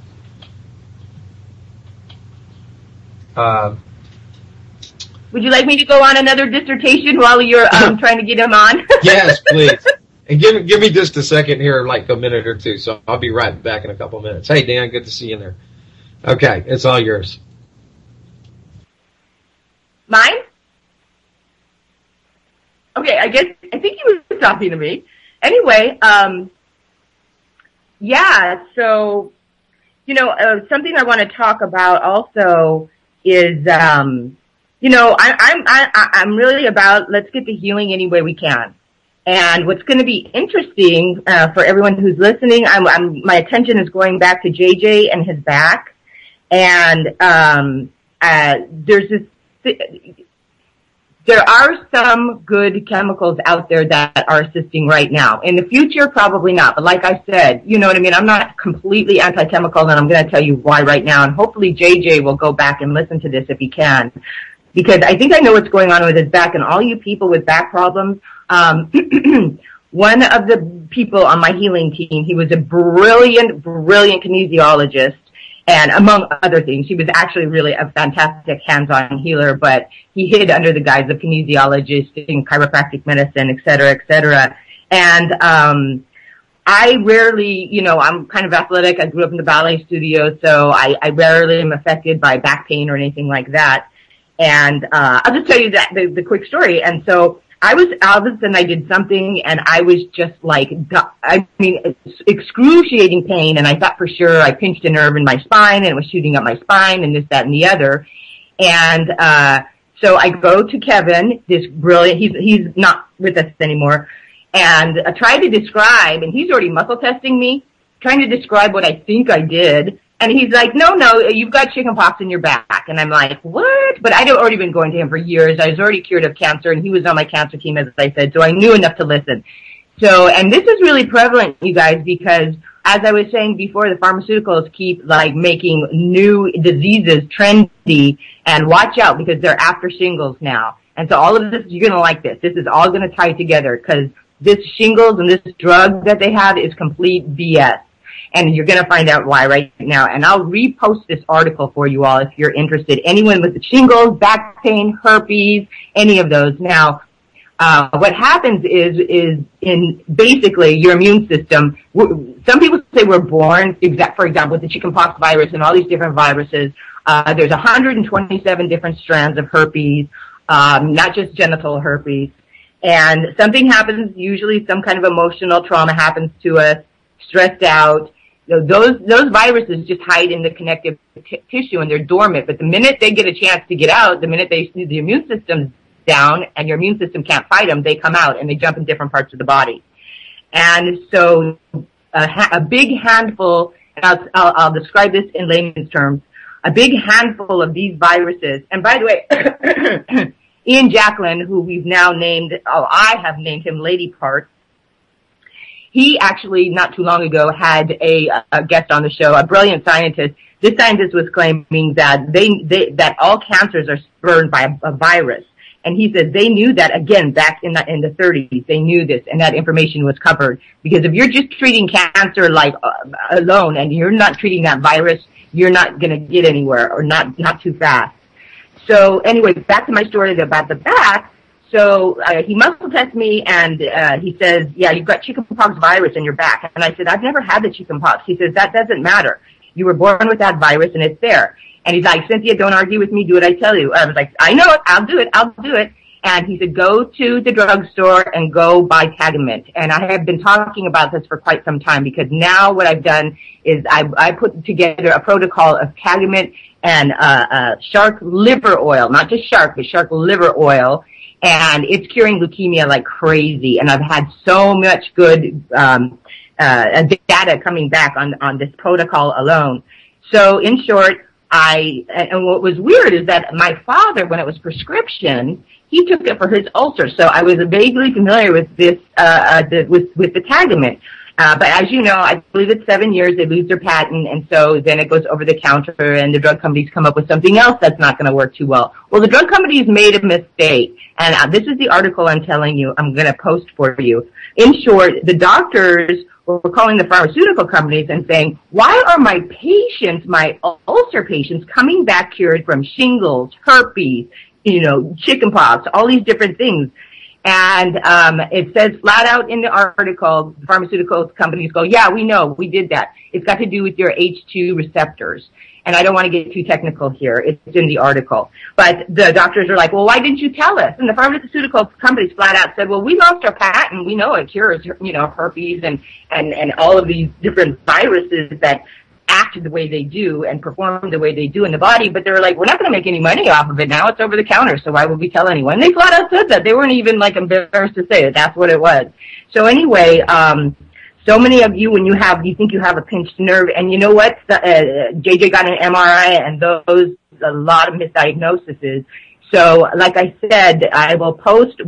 Would you like me to go on another dissertation while you're trying to get him on? Yes, please. And give me just a second here, like a minute or two, so I'll be right back in a couple minutes. Hey, Dan, good to see you in there. Okay, it's all yours. Mine? Okay, I think he was talking to me. Anyway, so, something I want to talk about also is, I'm really about let's get the healing any way we can. And what's going to be interesting for everyone who's listening, my attention is going back to JJ and his back, and there are some good chemicals out there that are assisting right now. In the future, probably not. But like I said, you know what I mean? I'm not completely anti-chemical, and I'm going to tell you why right now. And hopefully JJ will go back and listen to this if he can. because I think I know what's going on with his back. And all you people with back problems, one of the people on my healing team, he was a brilliant kinesiologist. And among other things, he was actually really a fantastic hands-on healer, but he hid under the guise of kinesiologist in chiropractic medicine, et cetera, et cetera. And I rarely, I'm kind of athletic. I grew up in the ballet studio, so I rarely am affected by back pain or anything like that. And I'll just tell you that the quick story. And so all of a sudden I did something, and I was just like, excruciating pain, and I thought for sure I pinched a nerve in my spine, and it was shooting up my spine, and this, that, and the other. And so I go to Kevin, this brilliant, he's not with us anymore, and I tried to describe, and he's already muscle testing me, trying to describe what I think I did. And he's like, no, you've got chickenpox in your back. And I'm like, what? But I'd already been going to him for years. I was already cured of cancer, and he was on my cancer team, as I said, so I knew enough to listen. So, and this is really prevalent, you guys, because as I was saying before, the pharmaceuticals keep like making new diseases trendy, and watch out because they're after shingles now. And so all of this, you're going to like this. This is all going to tie together, because this shingles and this drug that they have is complete BS. And you're going to find out why right now. And I'll repost this article for you all if you're interested. Anyone with the shingles, back pain, herpes, any of those. Now, what happens is in basically your immune system, some people say we're born, for example, with the chickenpox virus and all these different viruses. There's 127 different strands of herpes, not just genital herpes. And something happens, usually some kind of emotional trauma happens to us, stressed out. Those viruses just hide in the connective tissue, and they're dormant. But the minute they get a chance to get out, the minute they see the immune system's down and your immune system can't fight them, they come out and they jump in different parts of the body. And so a big handful, and I'll describe this in layman's terms, a big handful of these viruses. And by the way, Ian Jacklin, who we've now named, I have named him Lady Part. He actually, not too long ago, had a guest on the show, a brilliant scientist. This scientist was claiming that that all cancers are spurned by a virus. And he said they knew that, again, back in the 30s. They knew this, and that information was covered. Because if you're just treating cancer like alone, and you're not treating that virus, you're not going to get anywhere, or not too fast. So anyway, back to my story about the back. So he muscle tests me, and he says, yeah, you've got chickenpox virus in your back. And I said, I've never had the chickenpox. He says, that doesn't matter. You were born with that virus, and it's there. And he's like, Cynthia, don't argue with me. Do what I tell you. I was like, I know it. I'll do it. And he said, go to the drugstore and go buy Tagamet. And I have been talking about this for quite some time, because now what I've done is I put together a protocol of Tagamet and shark liver oil, not just shark, but shark liver oil. And it's curing leukemia like crazy. And I've had so much good data coming back on this protocol alone. So in short, and what was weird is that my father, when it was prescription, he took it for his ulcer. So I was vaguely familiar with this, with the Tagamet. But as you know, I believe it's 7 years, they lose their patent, and so then it goes over the counter, and the drug companies come up with something else that's not going to work too well. Well, the drug companies made a mistake, and this is the article I'm telling you, I'm going to post for you. In short, the doctors were calling the pharmaceutical companies and saying, why are my patients, my ulcer patients, coming back cured from shingles, herpes, chickenpox, all these different things? And it says flat out in the article, the pharmaceutical companies go, yeah, we know, we did that. It's got to do with your H2 receptors. And I don't want to get too technical here. It's in the article. But the doctors are like, well, why didn't you tell us? And the pharmaceutical companies flat out said, well, we lost our patent. We know it cures, herpes and all of these different viruses that act the way they do and perform the way they do in the body, but they were like, we're not going to make any money off of it now. It's over the counter, so why would we tell anyone? And they flat out said that. They weren't even embarrassed to say it. That's what it was. So anyway, so many of you, when you think you have a pinched nerve, and you know what? JJ got an MRI, and those, a lot of misdiagnoses. So, like I said, I will post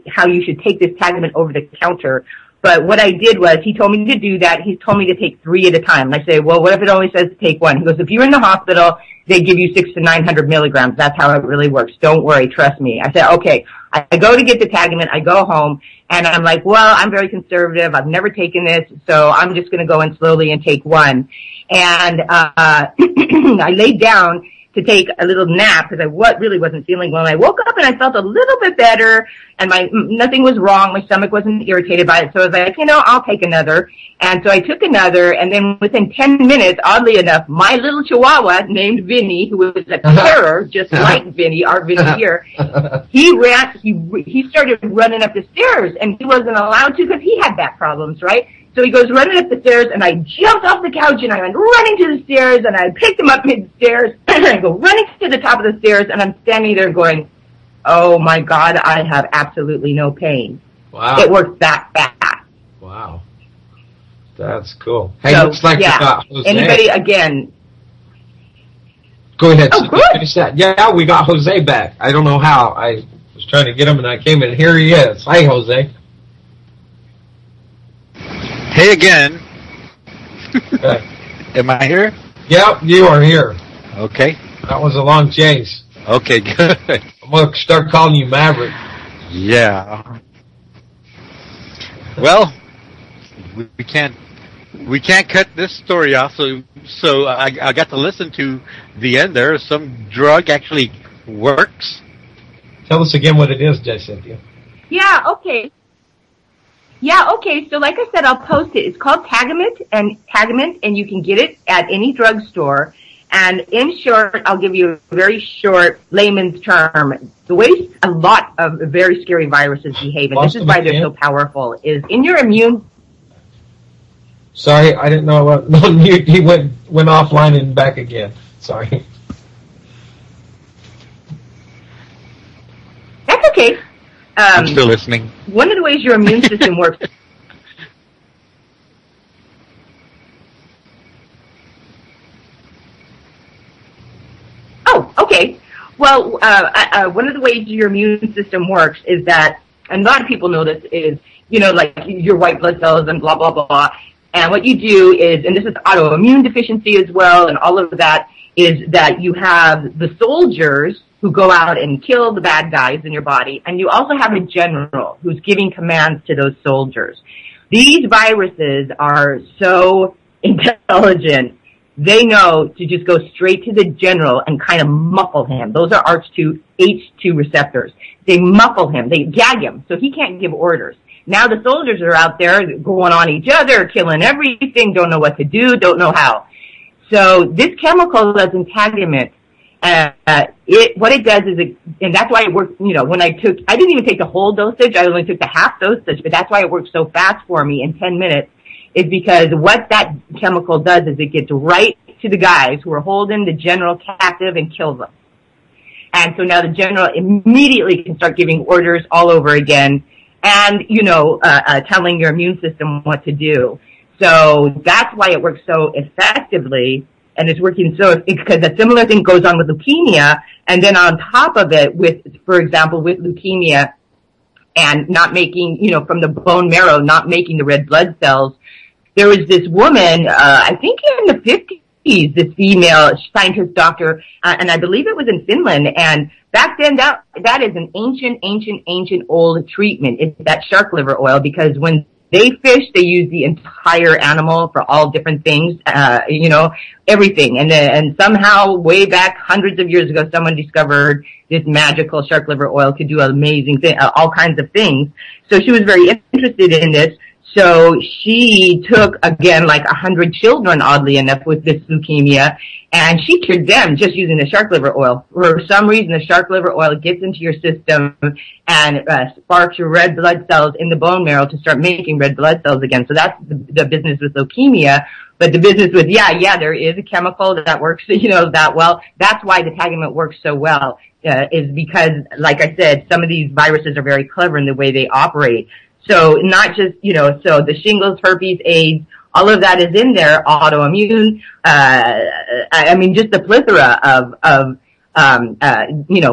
how you should take this Tagamet over the counter. But what I did was, he told me to do that. He told me to take 3 at a time. And I say, well, what if it only says to take 1? He goes, if you're in the hospital, they give you 600 to 900 milligrams. That's how it really works. Don't worry, trust me. I said, okay. I go to get the Tagamet. I go home, and I'm like, well, I'm very conservative. I've never taken this, so I'm just going to go in slowly and take one. And I laid down to take a little nap because I really wasn't feeling well. And I woke up and I felt a little bit better, and nothing was wrong. My stomach wasn't irritated by it, so I was like, I'll take another. And so I took another, and then within 10 minutes, oddly enough, my little Chihuahua named Vinny, who was a terror, just like Vinny, our Vinny here, he started running up the stairs, and he wasn't allowed to because he had back problems, right? So he goes running up the stairs, and I jumped off the couch, and I went running to the stairs, and I picked him up mid-stairs, and I go running to the top of the stairs, and I'm standing there going, oh, my God, I have absolutely no pain. Wow. It works that fast. Wow. That's cool. Hey, looks like you got Jose. Anybody, again. Go ahead. Oh, good. Finish that. Yeah, we got Jose back. I don't know how. I was trying to get him, and I came in. Here he is. Hi, Jose. Hey again. Okay. Am I here? Yep, you are here. Okay. That was a long chase. Okay, good. I'm going to start calling you Maverick. Yeah. Well, we can't cut this story off, so I got to listen to the end there. Some drug actually works. Tell us again what it is, Jay Cynthia. Yeah, okay. Yeah, okay. So like I said, I'll post it. It's called Tagamet, and you can get it at any drugstore. And in short, I'll give you a very short layman's term. The way a lot of very scary viruses behave, and this is why they're so powerful, is in your immune. Sorry, I didn't know what. No, he went offline and back again. Sorry. That's okay. I'm still listening. One of the ways your immune system works. Oh, okay. Well, one of the ways your immune system works is that, and a lot of people know this, is, like your white blood cells and blah, blah, blah. And what you do is, and this is autoimmune deficiency as well, and all of that, is that you have the soldiers who go out and kill the bad guys in your body, and you also have a general who's giving commands to those soldiers. These viruses are so intelligent, they know to just go straight to the general and kind of muffle him. Those are H2 receptors. They muffle him, they gag him, so he can't give orders. Now the soldiers are out there going on each other, killing everything, don't know what to do, don't know how. So this chemical that's in Tagamet, what it does is, and that's why it works, when I didn't even take the whole dosage, I only took the half dosage, but that's why it works so fast for me in 10 minutes, is because what that chemical does is it gets right to the guys who are holding the general captive and kills them. And so now the general immediately can start giving orders all over again and, telling your immune system what to do. So that's why it works so effectively. And it's working because a similar thing goes on with leukemia. And then on top of it, for example, with leukemia and not making, from the bone marrow, not making the red blood cells, there was this woman, I think in the 50s, this female scientist doctor, and I believe it was in Finland. And back then, that is an ancient old treatment. It's that shark liver oil, because when they fish, they use the entire animal for all different things, everything. And somehow, way back hundreds of years ago, someone discovered this magical shark liver oil could do amazing things, all kinds of things. So she was very interested in this. So she took, again, like 100 children, oddly enough, with this leukemia, and she cured them just using the shark liver oil. For some reason, the shark liver oil gets into your system and sparks your red blood cells in the bone marrow to start making red blood cells again. So that's the business with leukemia. But the business with, there is a chemical that works, that well. That's why the Tagamet works so well, is because, like I said, some of these viruses are very clever in the way they operate. So not just, so the shingles, herpes, AIDS, all of that is in there, autoimmune, just the plethora of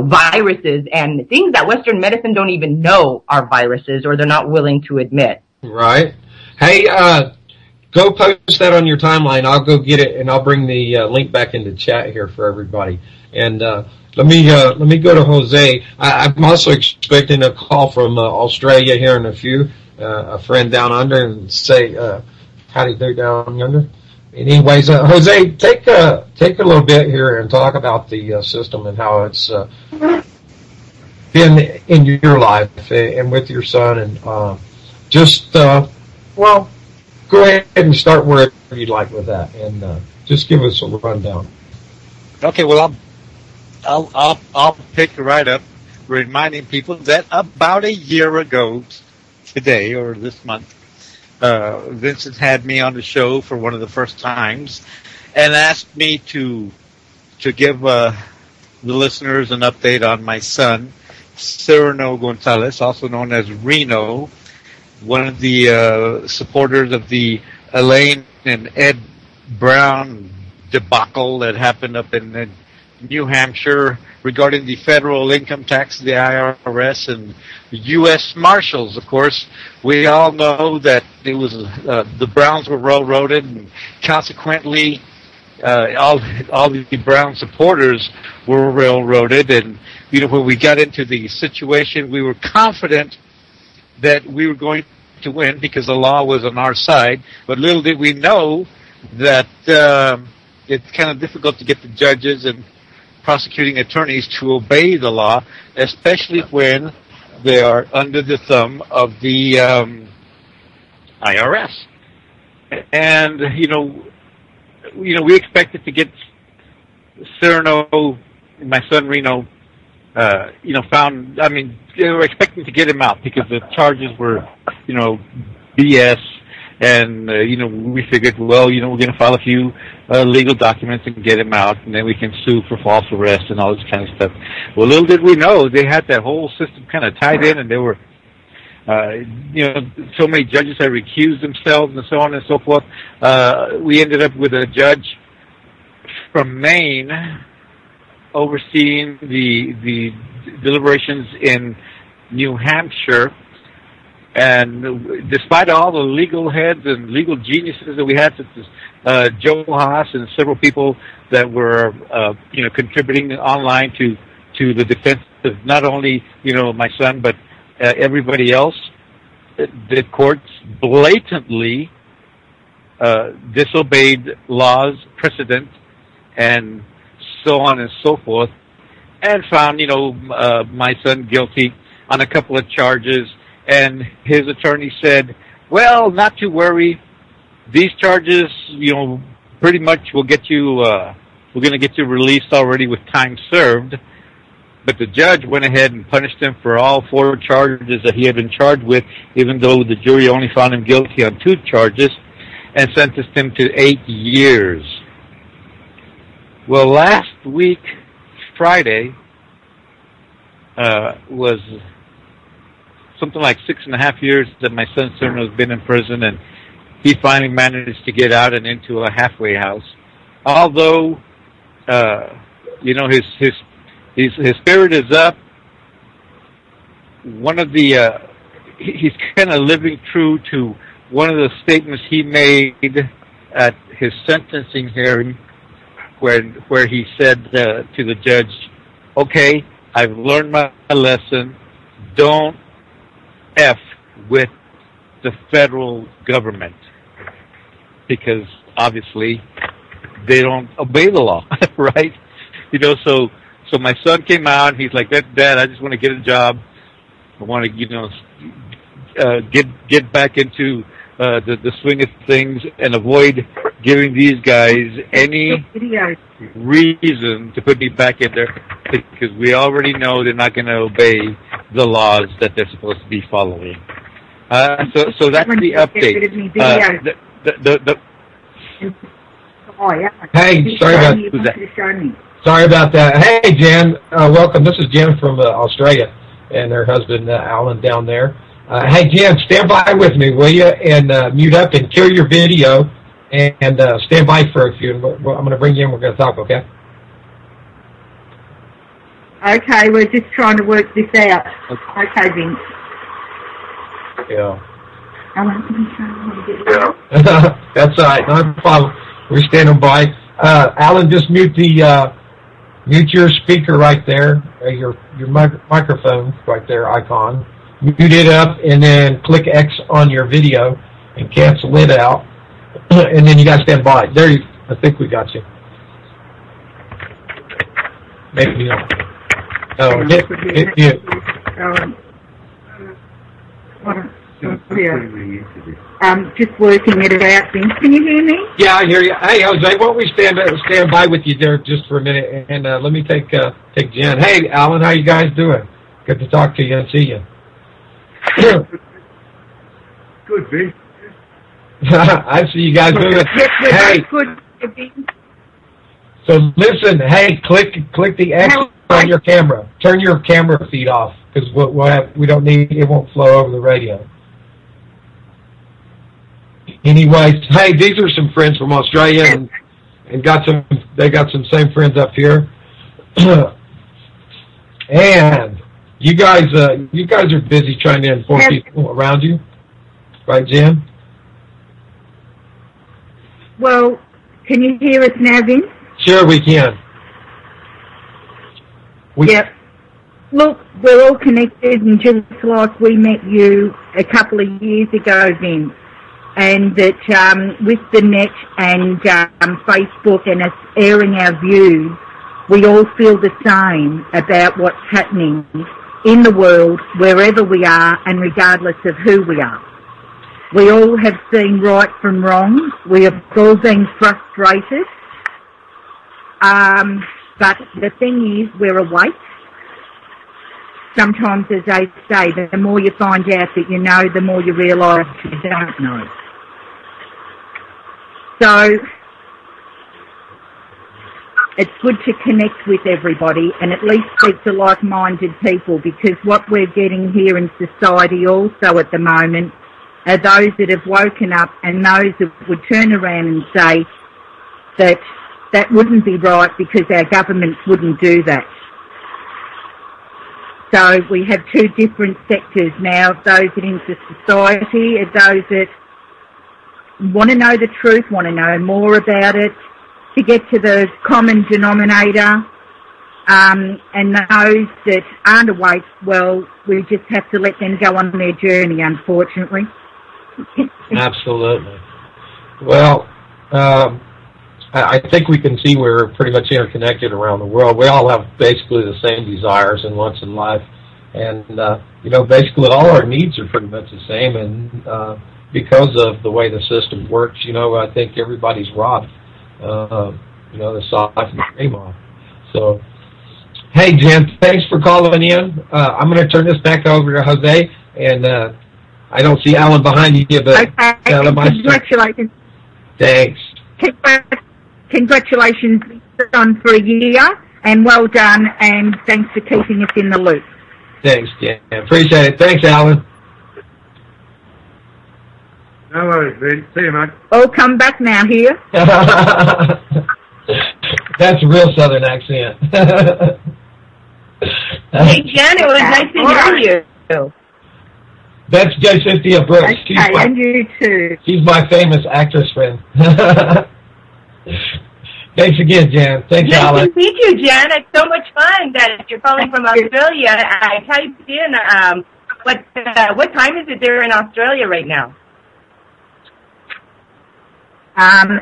viruses and things that Western medicine don't even know are viruses or they're not willing to admit. Right. Hey, go post that on your timeline. I'll go get it, and I'll bring the link back into chat here for everybody. And let me go to Jose. I'm also expecting a call from Australia here in a few. A friend down under, and say howdy there down under. Anyways, Jose, take a little bit here and talk about the system and how it's been in your life and with your son, and well, go ahead and start wherever you'd like with that, and just give us a rundown. Okay, well, I'll pick right up, reminding people that about a year ago today or this month, Vincent had me on the show for one of the first times and asked me to give the listeners an update on my son, Cyrano Gonzalez, also known as Reno, one of the supporters of the Elaine and Ed Brown debacle that happened up in New Hampshire regarding the federal income tax, the IRS, and the U.S. Marshals. Of course, we all know that it was the Browns were railroaded, and consequently, all the Brown supporters were railroaded. And when we got into the situation, we were confident that we were going to win because the law was on our side. But little did we know that it's kind of difficult to get the judges and prosecuting attorneys to obey the law, especially when they are under the thumb of the IRS. And we expected to get Cyrano, my son Reno, found. I mean, they were expecting to get him out because the charges were, BS. And, we figured, well, we're going to file a few legal documents and get him out, and then we can sue for false arrest and all this kind of stuff. Well, little did we know, they had that whole system kind of tied in, and there were, so many judges had recused themselves and so on and so forth. We ended up with a judge from Maine overseeing the deliberations in New Hampshire. And despite all the legal heads and legal geniuses that we had, such as Joe Haas and several people that were, contributing online to the defense of not only, my son, but everybody else, the courts blatantly disobeyed laws, precedent, and so on and so forth, and found, my son guilty on a couple of charges. And his attorney said, well, not to worry. These charges, pretty much will get you, we're going to get you released already with time served. But the judge went ahead and punished him for all 4 charges that he had been charged with, even though the jury only found him guilty on 2 charges, and sentenced him to 8 years. Well, last week, Friday, was something like 6.5 years that my son Cyrano has been in prison, and he finally managed to get out and into a halfway house. Although, his spirit is up. One of the he's kind of living true to one of the statements he made at his sentencing hearing, where he said to the judge, "Okay, I've learned my lesson. Don't F with the federal government," because obviously they don't obey the law, right? So my son came out and he's like, Dad, I just want to get a job. I want to, get back into the swing of things and avoid giving these guys any reason to put me back in there, because we already know they're not going to obey the laws that they're supposed to be following. So that's the update. Hey, sorry about that. Hey, Jan, welcome. This is Jan from Australia, and her husband Alan down there. Hey, Jan, stand by with me, will you? And mute up and kill your video, and stand by for a few. I'm going to bring you in. We're going to talk, okay? Okay, we're just trying to work this out. Okay, Vince. Yeah. Yeah. That's all right. No problem. We're standing by. Alan, just mute your speaker right there, your microphone right there icon. Mute it up, and then click X on your video and cancel it out. And then you got to stand by. There you. I think we got you. Maybe not. Oh, hit mute. Just working it out. Can you hear me? Yeah, I hear you. Hey, Jose, why don't we stand by with you there just for a minute, and let me take Jen. Hey, Alan, how you guys doing? Good to talk to you and see you. Good, B. I see you guys doing it. Hey, so listen. Hey, click the X on your camera. Turn your camera feed off because we don't need it. Won't flow over the radio. Anyways, hey, these are some friends from Australia, and they got some same friends up here, and you guys are busy trying to inform people around you, right, Jen? Well, can you hear us now, Vince? Sure, we can. Yep. Look, we're all connected, and just like we met you a couple of years ago, Vince. And that with the net and Facebook and us airing our views, we all feel the same about what's happening in the world, wherever we are and regardless of who we are. We all have seen right from wrong. We have all been frustrated. But the thing is, we're awake. Sometimes, as they say, the more you find out that you know, the more you realise you don't know. So it's good to connect with everybody and at least speak to like-minded people, because what we're getting here in society also at the moment are those that have woken up and those that would turn around and say that that wouldn't be right because our governments wouldn't do that. So we have two different sectors now, those that into society and those that want to know the truth, want to know more about it, to get to the common denominator, and those that aren't awake, well, we just have to let them go on their journey, unfortunately. Absolutely. Well, I think we can see we're pretty much interconnected around the world. We all have basically the same desires and wants in life, and basically all our needs are pretty much the same, and because of the way the system works, I think everybody's robbed, the soft and the cream off. So, hey, Jen, thanks for calling in. I'm going to turn this back over to Jose, and I don't see Alan behind you, but okay. Congratulations. Thanks. Congratulations on for a year, and well done, and thanks for keeping us in the loop. Thanks, Jen. Appreciate it. Thanks, Alan. No worries, Ben. See you, mate. Oh, come back now here. That's a real Southern accent. Hey, Jen, it was nice to hear you. That's J. Cynthia Brooks. Okay, and you too. She's my famous actress friend. Thanks again, Jen. Thanks, Alan. Nice to meet you, Jen. It's so much fun that you're calling from Australia. I typed in what time is it there in Australia right now?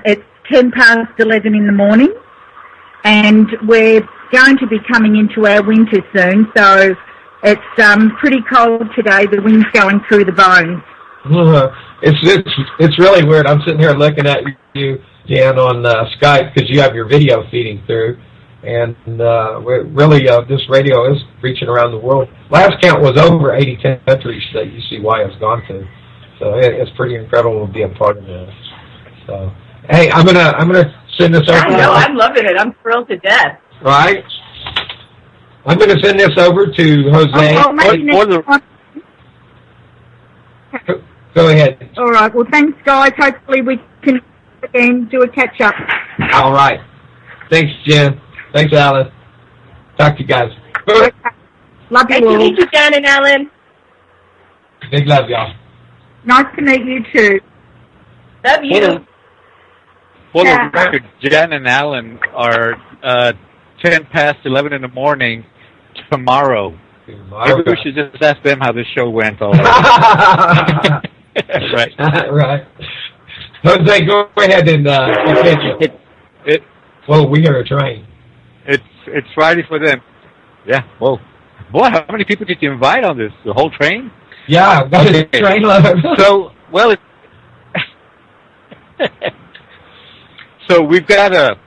It's 11:10 in the morning, and we're going to be coming into our winter soon, so it's pretty cold today. The wind's going through the bones. It's really weird. I'm sitting here looking at you, Jan, on Skype because you have your video feeding through, and really this radio is reaching around the world. Last count was over 80 countries that UCY has gone to, so it's pretty incredible to be a part of this. So, hey, I'm gonna send this over. I know, I'm loving it. I'm thrilled to death. Right. I'm gonna send this over to Jose. Go ahead. All right. Well, thanks, guys. Hopefully we can again do a catch up. All right. Thanks, Jen. Thanks, Alan. Talk to you guys. Love you all. Nice to meet you, Jen and Alan. Big love, y'all. Nice to meet you too. Love you. For Yeah. the record, Jan and Alan are 10 past 11 in the morning tomorrow. Maybe we should just ask them how the show went already. Right. Right. Jose, go ahead and continue. Well, we hear a train. It's Friday for them. Yeah. Whoa. Boy, how many people did you invite on this? The whole train? Yeah, got a train load. So, well, so we've got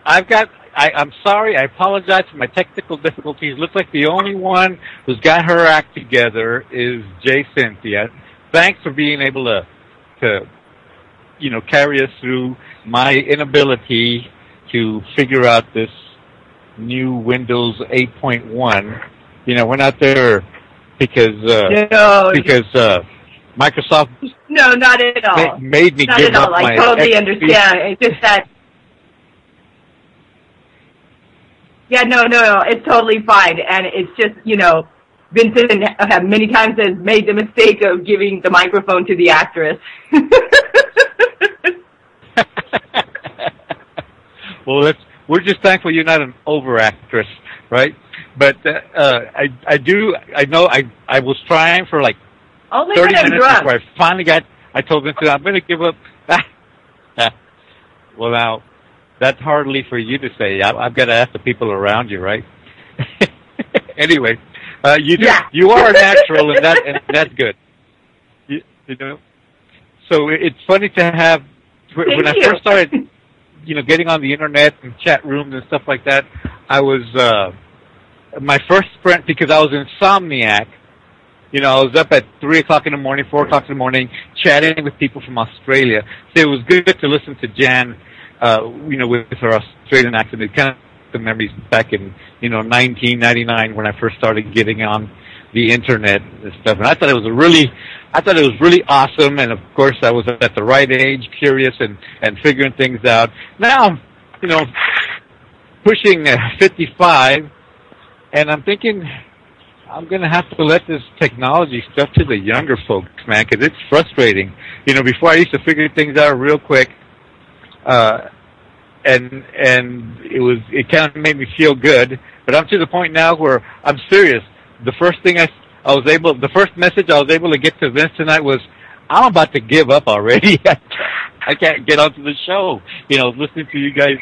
I'm sorry, I apologize for my technical difficulties. Looks like the only one who's got her act together is Jay Cynthia. Thanks for being able to carry us through my inability to figure out this new Windows 8.1. We're not there because Microsoft No, not at all. made me Not give at all. up my I totally XP. understand. It's just that. Yeah, no. It's totally fine, and it's just Vincent many times has made the mistake of giving the microphone to the actress. Well, we're just thankful you're not an over actress, right? But I know I was trying for like Only 30 when I'm minutes drunk. before I finally I told Vincent I'm going to give up. Well, now, that's hardly for you to say. I've got to ask the people around you, right? Anyway, you are a natural, and that's good. So it's funny to have, when I first started, getting on the internet and chat rooms and stuff like that, I was, my first friend, because I was insomniac, I was up at 3 o'clock in the morning, 4 o'clock in the morning, chatting with people from Australia. So it was good to listen to Jan, with her Australian accent. It kind of the memories back in, 1999 when I first started getting on the internet and stuff. And I thought it was really awesome. And of course, I was at the right age, curious and figuring things out. Now I'm, pushing 55, and I'm thinking, I'm going to have to let this technology stuff to the younger folks, man, because it's frustrating. Before I used to figure things out real quick, and it kind of made me feel good. But I'm to the point now where I'm serious. The first thing the first message I was able to get to Vince tonight was, I'm about to give up already. I can't get onto the show. Listening to you guys.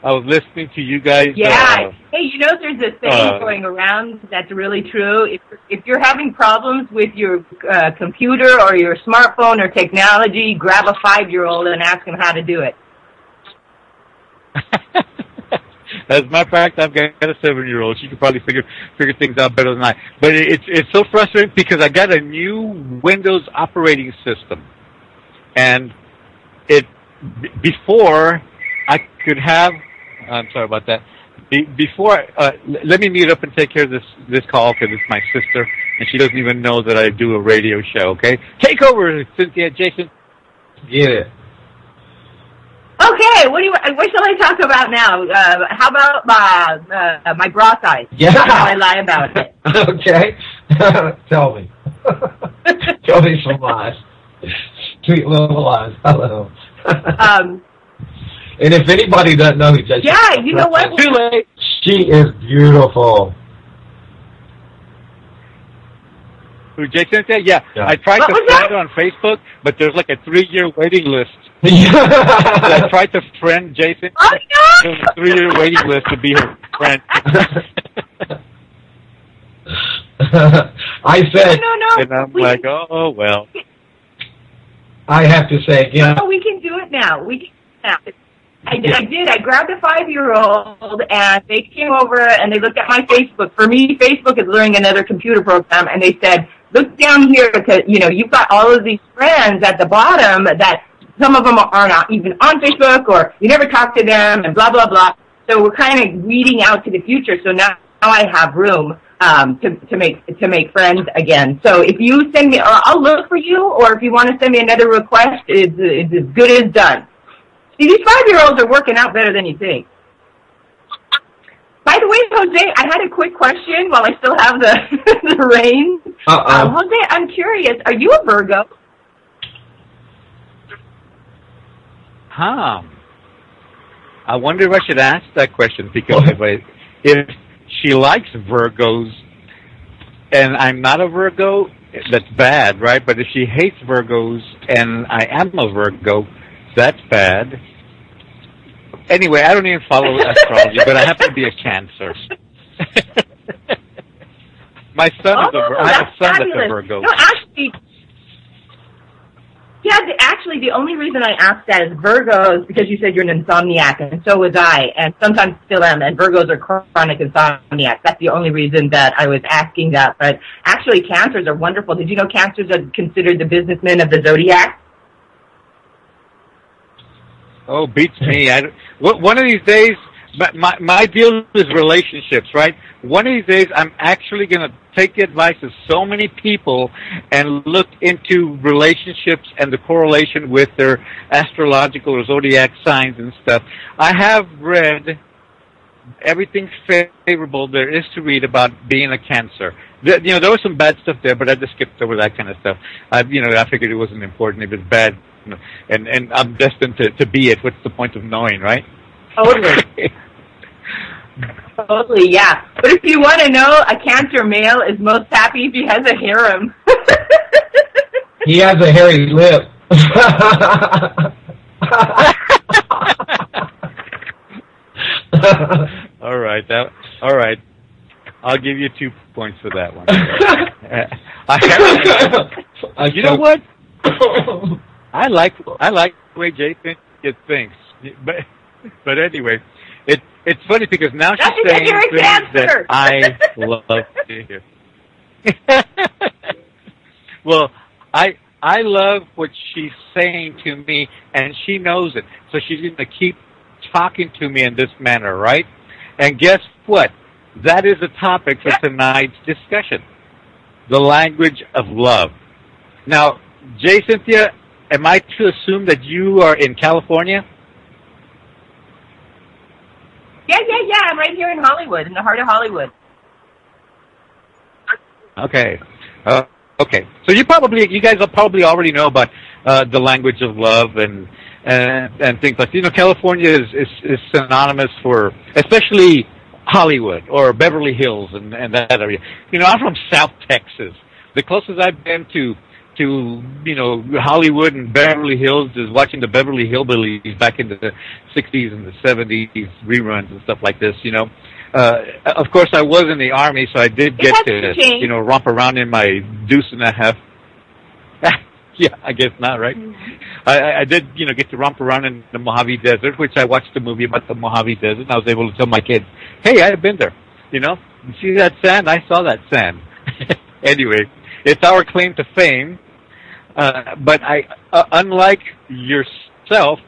I was listening to you guys. Yeah. Hey, there's a saying going around that's really true. If you're having problems with your computer or your smartphone or technology, grab a 5-year-old and ask him how to do it. As a matter of fact, I've got a 7-year-old. She could probably figure things out better than I. But it's so frustrating because I got a new Windows operating system, and before I could have. I'm sorry about that. Before, let me mute up and take care of this call because it's my sister, and she doesn't even know that I do a radio show. Okay, take over, Cynthia, Jason. Get it. Okay, what shall I talk about now? How about my bra size? Yeah. How I lie about it. Okay. Tell me. Tell me some lies. Sweet little lies. Hello. And if anybody doesn't know who Jason yeah, you know what? Too late. She is beautiful. Who, Jason? Yeah. I tried to friend her on Facebook, but there's like a 3-year waiting list. So I tried to friend Jason. Oh, no! There's a 3-year waiting list to be her friend. I said, no. And I'm like, oh, well. I have to say again. No, we can do it now. I did. I grabbed a 5-year-old, and they came over and they looked at my Facebook. For me, Facebook is learning another computer program, and they said, look down here because, you've got all of these friends at the bottom that some of them are not even on Facebook or you never talk to them and blah, blah, blah. So we're kind of weeding out to the future. So now I have room to make friends again. So if you send me, or I'll look for you, or if you want to send me another request, it's as good as done. See, these 5-year-olds are working out better than you think. By the way, Jose, I had a quick question while I still have the the reins. Jose, I'm curious. Are you a Virgo? I wonder if I should ask that question, because if she likes Virgos and I'm not a Virgo, that's bad, right? But if she hates Virgos and I am a Virgo, that's bad. Anyway, I don't even follow astrology, but I happen to be a Cancer. My son is I have a son that's a Virgo. No, actually, actually, the only reason I asked that is Virgos, because you said you're an insomniac, and so was I, and sometimes still am, and Virgos are chronic insomniacs. That's the only reason that I was asking that. But actually, Cancers are wonderful. Did you know Cancers are considered the businessmen of the zodiac? Oh, beats me. One of these days, my deal is relationships, right? One of these days, I'm actually going to take the advice of so many people and look into relationships and the correlation with their astrological or zodiac signs and stuff. I have read everything favorable there is to read about being a Cancer. There was some bad stuff there, but I just skipped over that kind of stuff. I figured it wasn't important. If it's bad, and I'm destined to be it, what's the point of knowing, right? Totally. Totally, yeah. But if you want to know, a Cancer male is most happy if he has a harem. He has a hairy lip. All right. I'll give you 2 points for that one. You know what? I like the way Jason thinks, but anyway, it's funny because now she's saying things that I love to hear. Well, I love what she's saying to me, and she knows it, so she's going to keep talking to me in this manner, right? And guess what? That is the topic for tonight's discussion: the language of love. Now, Jay, Cynthia, am I to assume that you are in California? Yeah. I'm right here in Hollywood, in the heart of Hollywood. Okay. Okay. So you guys probably already know about the language of love and things like that. California is synonymous for, especially Hollywood or Beverly Hills and that area. I'm from South Texas. The closest I've been to Hollywood and Beverly Hills is watching the Beverly Hillbillies back in the 60s and the 70s reruns and stuff like this, Of course, I was in the Army, so I did get to, romp around in my deuce and a half. Yeah, I guess not, right? I did, get to romp around in the Mojave Desert, which I watched a movie about the Mojave Desert, and I was able to tell my kids, hey, I've been there, You see that sand? I saw that sand. Anyway, it's our claim to fame. But unlike yourself,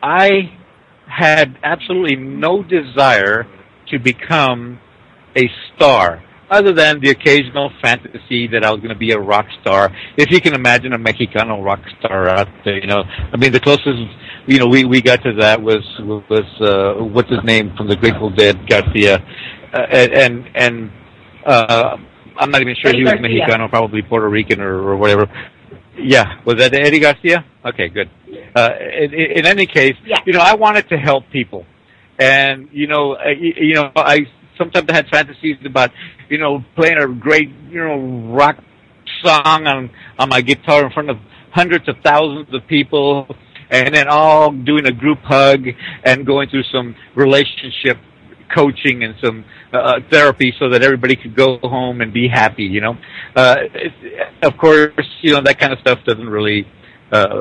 I had absolutely no desire to become a star, other than the occasional fantasy that I was going to be a rock star. If you can imagine a Mexicano rock star out there, I mean, the closest, we got to that was what's his name from the Grateful Dead, Garcia, and I'm not even sure he was Mexicano, probably Puerto Rican or whatever. Yeah, was that Eddie Garcia? Okay, good. In any case, I wanted to help people, and I sometimes had fantasies about playing a great rock song on my guitar in front of hundreds of thousands of people, and then all doing a group hug and going through some relationship coaching and some therapy so that everybody could go home and be happy, Of course, that kind of stuff doesn't really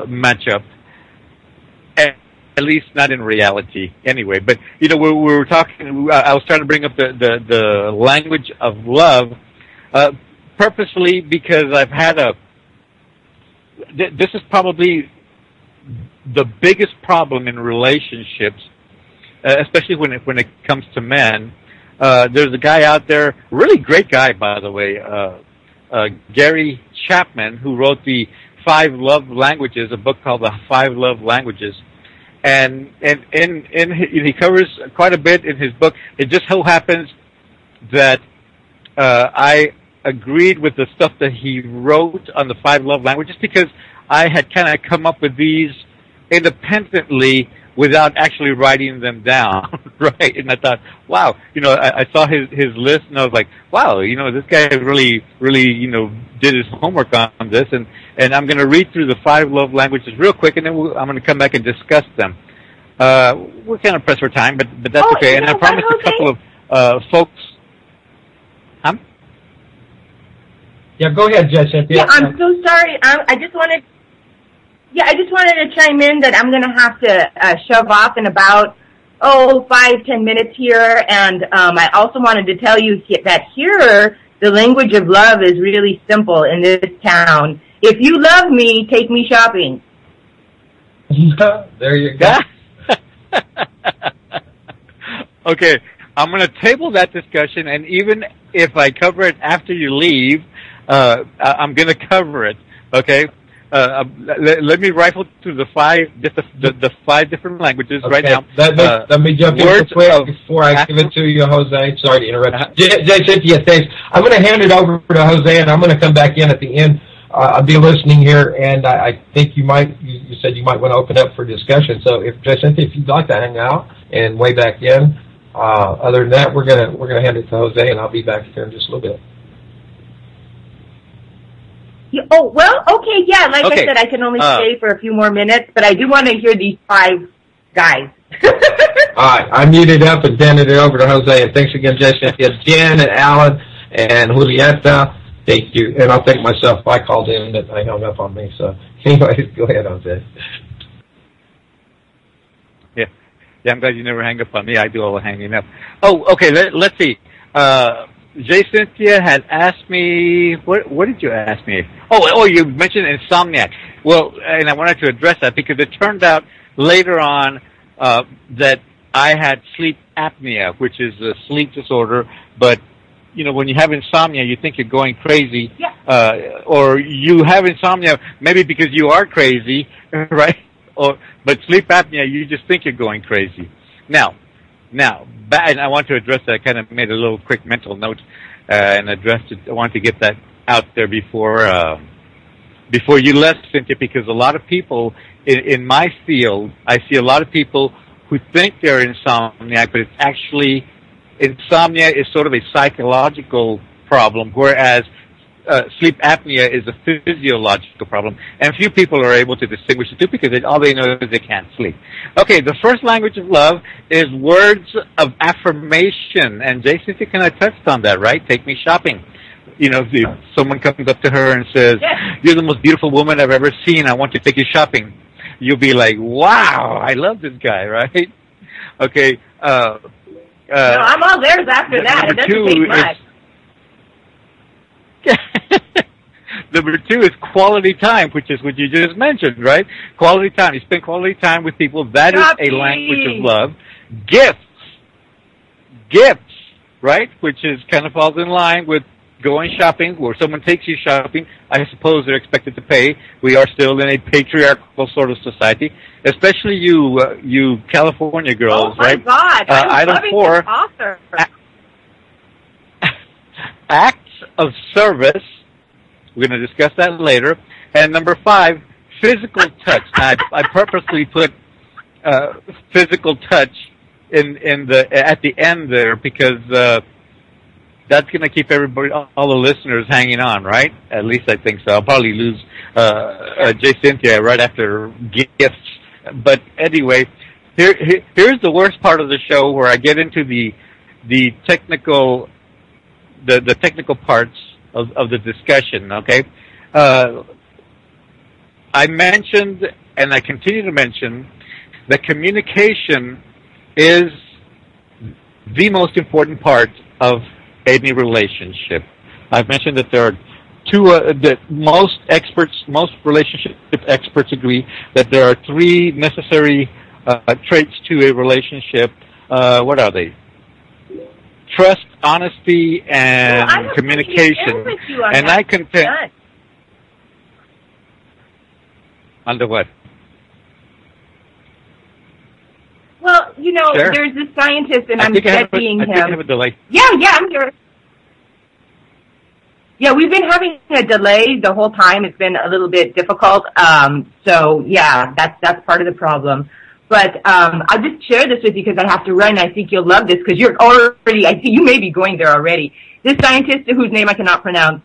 match up, at least not in reality anyway. But, we were talking, I was trying to bring up the language of love purposely because I've had this is probably the biggest problem in relationships, especially when it comes to men. There's a guy out there, really great guy, by the way, Gary Chapman, who wrote the 5 Love Languages, a book called The 5 Love Languages. and he covers quite a bit in his book. It just so happens that I agreed with the stuff that he wrote on the 5 love languages because I had kind of come up with these independently without actually writing them down, right? And I thought, wow, I saw his list and I was like, wow, this guy really, did his homework on this, and I'm going to read through the 5 love languages real quick, and then I'm going to come back and discuss them. We're kind of pressed for time, but that's okay. And I promised a couple of folks. Huh? Yeah, go ahead, Jessica. Yeah, I'm so sorry. I just wanted to chime in that I'm going to have to shove off in about 5-10 minutes here, and I also wanted to tell you that here the language of love is really simple in this town. If you love me, take me shopping. There you go. Okay, I'm going to table that discussion, and even if I cover it after you leave, I'm going to cover it. Okay. Let me rifle through the 5 different languages right now. Let me jump in real quick before I give it to you, Jose. Sorry to interrupt. Cynthia, thanks. I'm going to hand it over to Jose, and I'm going to come back in at the end. I'll be listening here, and I think you said you might want to open up for discussion. So, Cynthia, if you'd like to hang out and way back in, other than that, we're gonna hand it to Jose, and I'll be back here in just a little bit. Okay, yeah, I said, I can only stay for a few more minutes, but I do want to hear these 5 guys. All right, I muted up and handed it over to Jose, and thanks again, Jason, Jen and Alan and Julieta. Thank you, and I'll thank myself. I called in that I hung up on me, so anyways, go ahead, Jose. Yeah, I'm glad you never hang up on me. I do all the hanging up. Oh, okay, let's see. Jay Cynthia had asked me, what did you ask me? Oh, you mentioned insomniac. Well, and I wanted to address that because it turned out later on that I had sleep apnea, which is a sleep disorder, but when you have insomnia, you think you're going crazy, or you have insomnia maybe because you are crazy, right? But sleep apnea, you just think you're going crazy. Now, and I want to address that. I kind of made a little quick mental note and addressed it. I wanted to get that out there before you left, Cynthia, because a lot of people in my field, I see a lot of people who think they're insomniac, but it's actually insomnia is sort of a psychological problem, whereas sleep apnea is a physiological problem, and few people are able to distinguish the two because all they know is they can't sleep. Okay, the first language of love is words of affirmation, and Jason, you kind of touched on that, right? Take me shopping. If someone comes up to her and says, "You're the most beautiful woman I've ever seen. I want to take you shopping," you'll be like, "Wow, I love this guy," right? Okay. No, I'm all theirs after that. It doesn't take much. Number 2 is quality time, which is what you just mentioned, right? Quality time. You spend quality time with people. That is a language of love. Gifts, right? Which is kind of falls in line with going shopping, where someone takes you shopping. I suppose they're expected to pay. We are still in a patriarchal sort of society, especially you California girls, right? Oh my God! I'm loving this author. Acts of service. We're going to discuss that later. And number 5, physical touch. I purposely put physical touch at the end there because that's going to keep everybody, all the listeners, hanging on, right? At least I think so. I'll probably lose Jay Cynthia right after gifts. But anyway, here's the worst part of the show where I get into the technical parts of the discussion, okay? I mentioned, and I continue to mention, that communication is the most important part of any relationship. I've mentioned that there are that most relationship experts agree that there are 3 necessary traits to a relationship. What are they? Trust, honesty, and communication. And I contend. Under what? Well, you know, Sure. there's this scientist, and I'm I think I studying him. have a delay. Yeah, I'm here. Yeah, we've been having a delay the whole time. It's been a little bit difficult. So yeah, that's part of the problem. But I'll just share this with you because I have to run. I think you'll love this because you're already. I think you may be going there already. This scientist, whose name I cannot pronounce,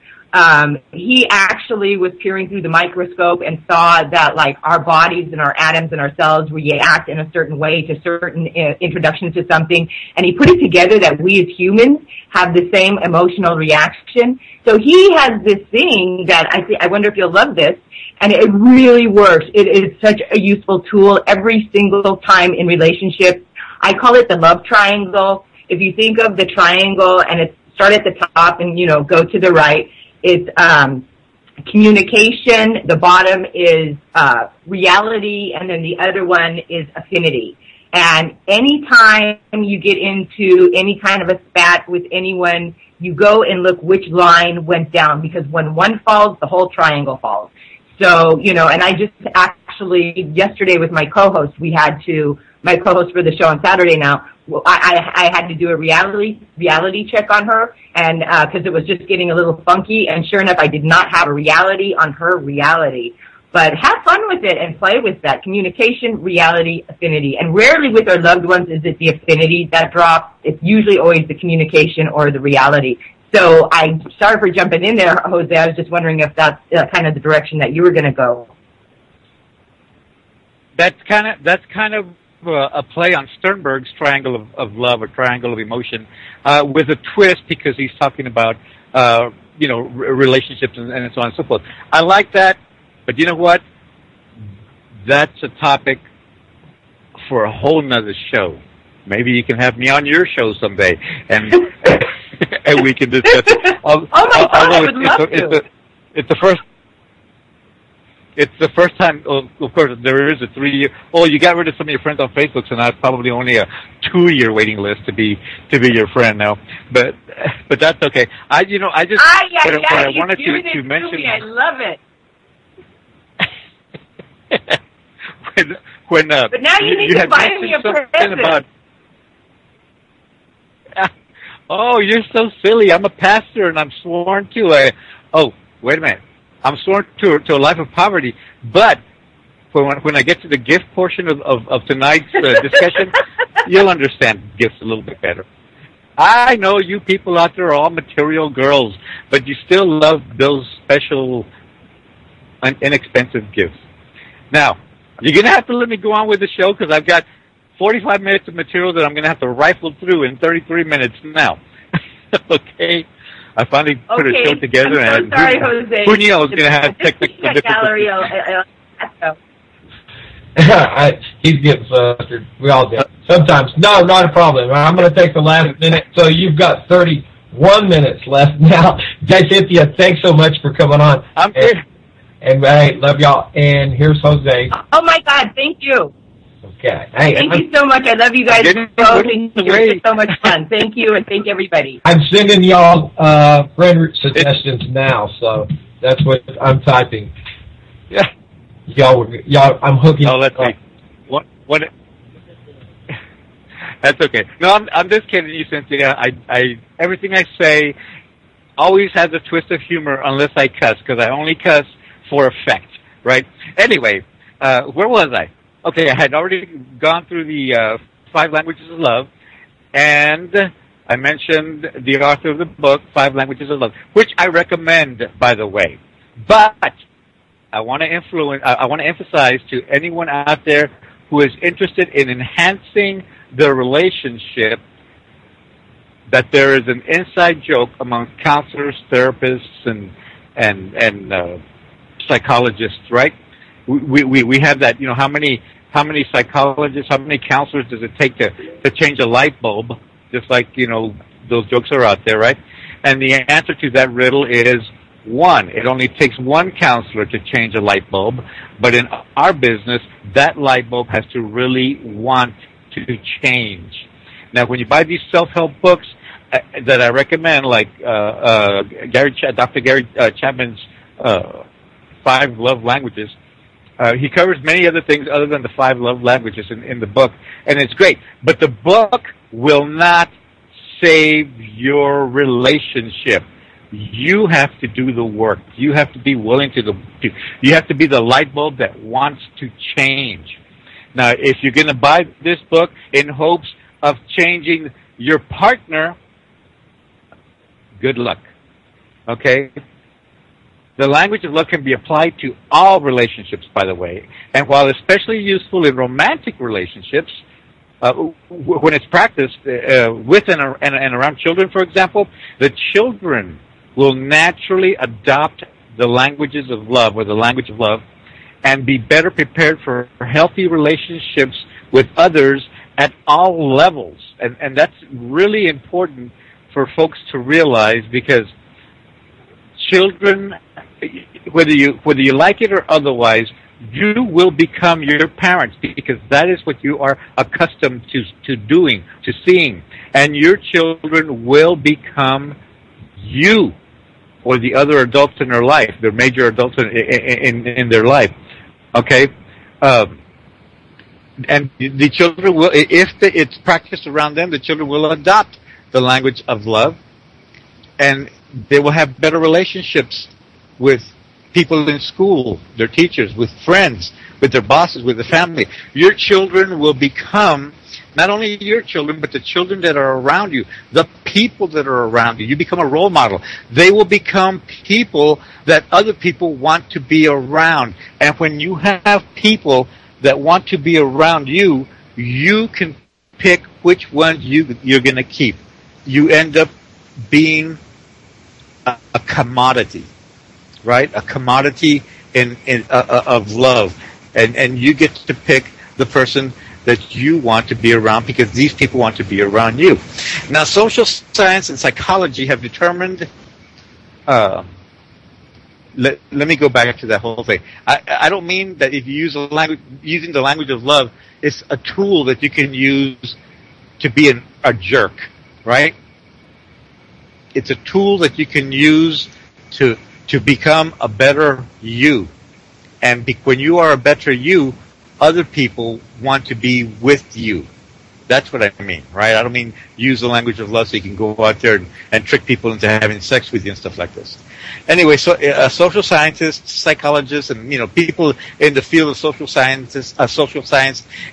he actually was peering through the microscope and saw that, like, our bodies and our atoms and our cells react in a certain way to certain introductions to something. And he put it together that we as humans have the same emotional reaction. So he has this thing that I wonder if you'll love this. And it really works. It is such a useful tool every single time in relationships. I call it the love triangle. If you think of the triangle and it's start at the top and, you know, go to the right, it's communication, the bottom is reality, and then the other one is affinity. And anytime you get into any kind of a spat with anyone, you go and look which line went down, because when one falls, the whole triangle falls. So, you know, and I just actually, yesterday with my co-host, my co-host for the show on Saturday now, I had to do a reality check on her, and because it was just getting a little funky, and sure enough, I did not have a reality on her reality. But have fun with it and play with that. Communication, reality, affinity. And rarely with our loved ones is it the affinity that drops. It's usually always the communication or the reality. So I'm sorry for jumping in there, Jose. I was just wondering if that's kind of the direction that you were going to go. That's kind of a play on Sternberg's triangle of love, or triangle of emotion, with a twist, because he's talking about relationships and so on and so forth. I like that, but you know what? That's a topic for a whole nother show. Maybe you can have me on your show someday, and and we can discuss it. Oh my God, I would love to. It's the first time. Of course, there is a 3-year. Oh, you got rid of some of your friends on Facebook, so now it's probably only a 2-year waiting list to be your friend now. But that's okay. I just I wanted to mention. I love it. when but now you need to buy me a present. Oh, you're so silly. I'm a pastor, and I'm sworn to wait a minute. I'm sworn to a life of poverty. But when I get to the gift portion of tonight's discussion, you'll understand gifts a little bit better. I know you people out there are all material girls, but you still love those special, inexpensive gifts. Now, you're going to have to let me go on with the show, because I've got 45 minutes of material that I'm going to have to rifle through in 33 minutes now. Okay? I finally put a show together, I'm so sorry, Jose. Who knew I was going to have technical difficulties? He's getting flustered. We all do. Sometimes. No, not a problem. I'm going to take the last minute. So you've got 31 minutes left now. Cynthia, thanks so much for coming on. I'm here. And hey, love y'all. And here's Jose. Oh my God, thank you. Okay. Hey, thank you so much. I love you guys both. You're so much fun. Thank you, and thank everybody. I'm sending y'all friend suggestions now, so that's what I'm typing. Yeah. Y'all, I'm hooking. Oh, let's see. What? That's okay. No, I'm just kidding you, Cynthia. I everything I say always has a twist of humor, unless I cuss, because I only cuss for effect, right? Anyway, where was I? Okay, I had already gone through the 5 Languages of Love, and I mentioned the author of the book, 5 Languages of Love, which I recommend, by the way. But I want to emphasize to anyone out there who is interested in enhancing their relationship that there is an inside joke among counselors, therapists, and psychologists, right? We have that. You know, how many psychologists, how many counselors does it take to change a light bulb? Just like, you know, those jokes are out there, right? And the answer to that riddle is 1. It only takes 1 counselor to change a light bulb, but in our business, that light bulb has to really want to change. Now, when you buy these self-help books that I recommend, like Dr. Gary Chapman's 5 Love Languages, He covers many other things other than the 5 love languages in the book, and it's great. But the book will not save your relationship. You have to do the work. You have to be willing to you have to be the light bulb that wants to change. Now, if you're going to buy this book in hopes of changing your partner, good luck. Okay? The language of love can be applied to all relationships, by the way. And while especially useful in romantic relationships, when it's practiced with and around children, for example, the children will naturally adopt the languages of love, or the language of love, and be better prepared for healthy relationships with others at all levels. And that's really important for folks to realize, because children, whether you like it or otherwise, you will become your parents, because that is what you are accustomed to doing, to seeing. And your children will become you, or the other adults in their life, the major adults in their life. Okay? And the children will, if it's practiced around them, the children will adopt the language of love, and they will have better relationships with people in school, their teachers, with friends, with their bosses, with the family. Your children will become not only your children, but the children that are around you, the people that are around you. You become a role model. They will become people that other people want to be around. And when you have people that want to be around you, you can pick which ones you're going to keep. You end up being a commodity, right? A commodity of love. And you get to pick the person that you want to be around, because these people want to be around you. Now, social science and psychology have determined, let me go back to that whole thing. I don't mean that if you use using the language of love, it's a tool that you can use to be a jerk, right? It's a tool that you can use to become a better you. And when you are a better you, other people want to be with you. That's what I mean, right? I don't mean use the language of love so you can go out there and trick people into having sex with you and stuff like this. Anyway, so social scientists, psychologists, and people in the field of social science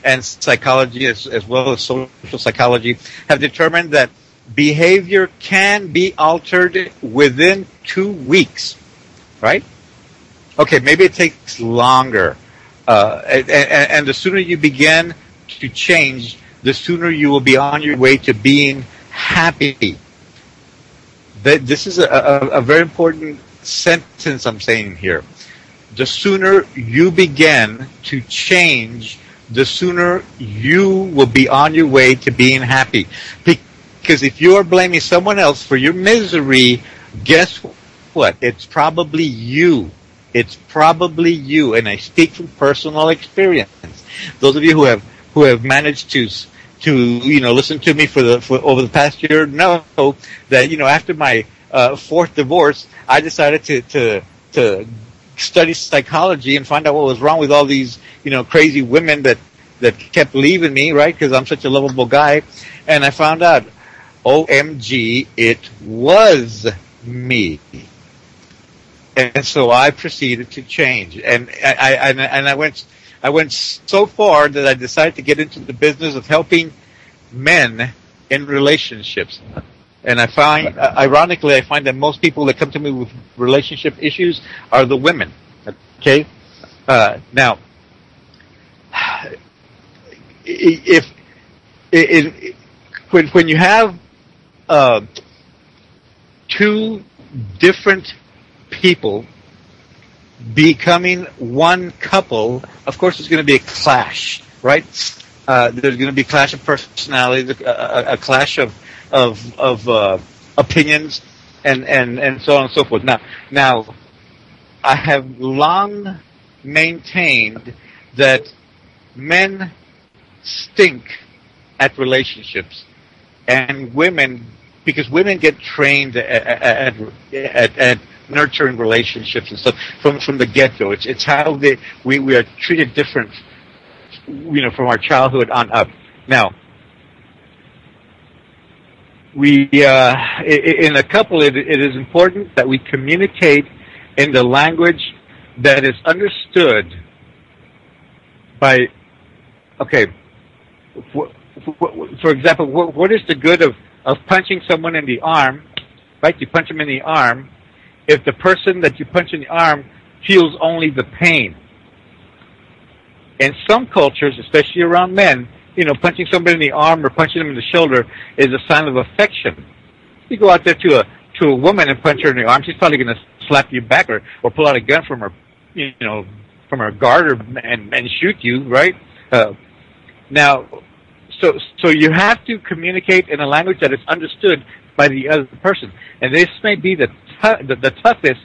and psychology, as well as social psychology, have determined that behavior can be altered within 2 weeks, right? Okay, maybe it takes longer. And the sooner you begin to change, the sooner you will be on your way to being happy. This is a very important sentence I'm saying here. The sooner you begin to change, the sooner you will be on your way to being happy. Because if you are blaming someone else for your misery, guess what? It's probably you. It's probably you, and I speak from personal experience. Those of you who have managed to listen to me for over the past year know that after my 4th divorce, I decided to study psychology and find out what was wrong with all these crazy women that kept leaving me, right? Because I'm such a lovable guy, and I found out, OMG, it was me. And so I proceeded to change, and I went so far that I decided to get into the business of helping men in relationships. And I find, ironically, that most people that come to me with relationship issues are the women. Okay, now, when you have 2 different people becoming one couple, of course there's going to be a clash, right? There's going to be a clash of personalities, a clash of opinions, and so on and so forth. Now, I have long maintained that men stink at relationships, and women, because women get trained at nurturing relationships and stuff from the get-go. It's how we are treated different, from our childhood on up. Now, in a couple, it is important that we communicate in the language that is understood by, okay, for example, what is the good of punching someone in the arm, right? You punch them in the arm if the person that you punch in the arm feels only the pain. In some cultures, especially around men, punching somebody in the arm or punching them in the shoulder is a sign of affection. You go out there to a woman and punch her in the arm, she's probably going to slap you back or pull out a gun from her, from her garter and shoot you, right? Now, so you have to communicate in a language that is understood by the other person, and this may be the toughest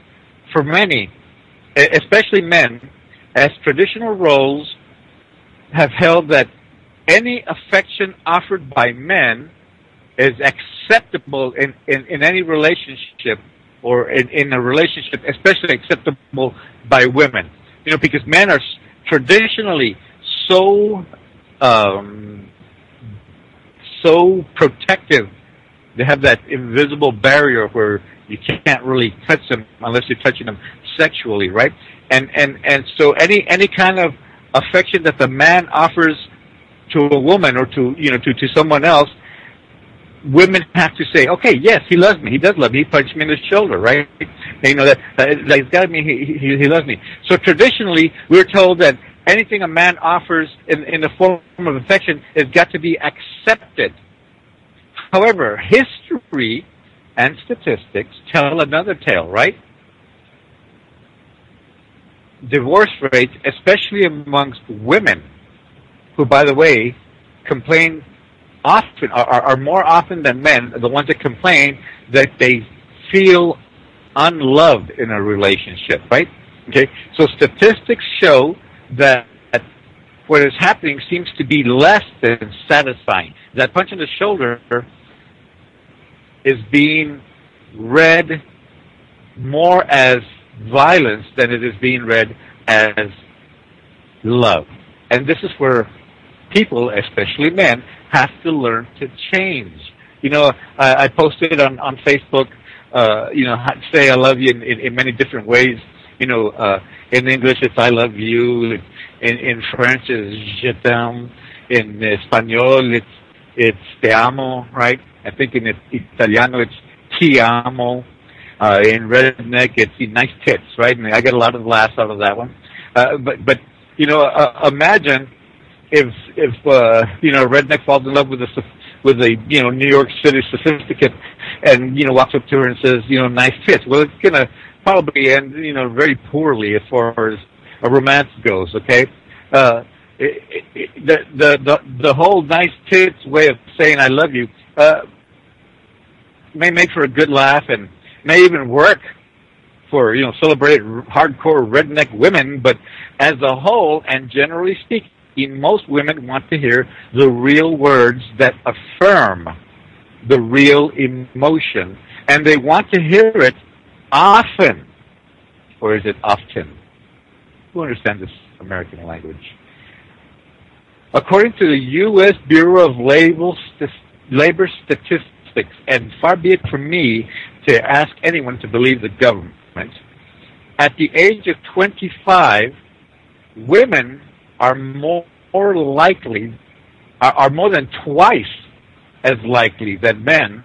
for many, especially men, as traditional roles have held that any affection offered by men is acceptable in any relationship, or in a relationship, especially acceptable by women. Because men are traditionally so protective. They have that invisible barrier where you can't really touch them unless you're touching them sexually, right? And so any kind of affection that the man offers to a woman or to someone else, women have to say, okay, yes, he loves me. He does love me. He punched me in the shoulder, right? And that it's got to mean he loves me. So traditionally, we're told that anything a man offers in the form of affection has got to be accepted. However, history and statistics tell another tale, right? Divorce rates, especially amongst women, who, by the way, complain often, are more often than men, the ones that complain that they feel unloved in a relationship, right? Okay, so statistics show that what is happening seems to be less than satisfying. That punch in the shoulder is being read more as violence than it is being read as love. And this is where people, especially men, have to learn to change. I posted on Facebook, say I love you in many different ways. In English it's I love you. In French it's je t'aime. In Espanol it's te amo, right? I think in Italiano it's ti amo. In redneck it's nice tits, right? And I get a lot of laughs out of that one. But imagine if a redneck falls in love with a New York City sophisticate and walks up to her and says nice tits. Well, it's gonna probably end very poorly as far as a romance goes. Okay, the whole nice tits way of saying I love you may make for a good laugh and may even work for celebrated hardcore redneck women, but as a whole and generally speaking, most women want to hear the real words that affirm the real emotion, and they want to hear it often. Or is it often? Who understands this American language? According to the U.S. Bureau of Labor Statistics, and far be it from me to ask anyone to believe the government, at the age of 25, women are more than twice as likely than men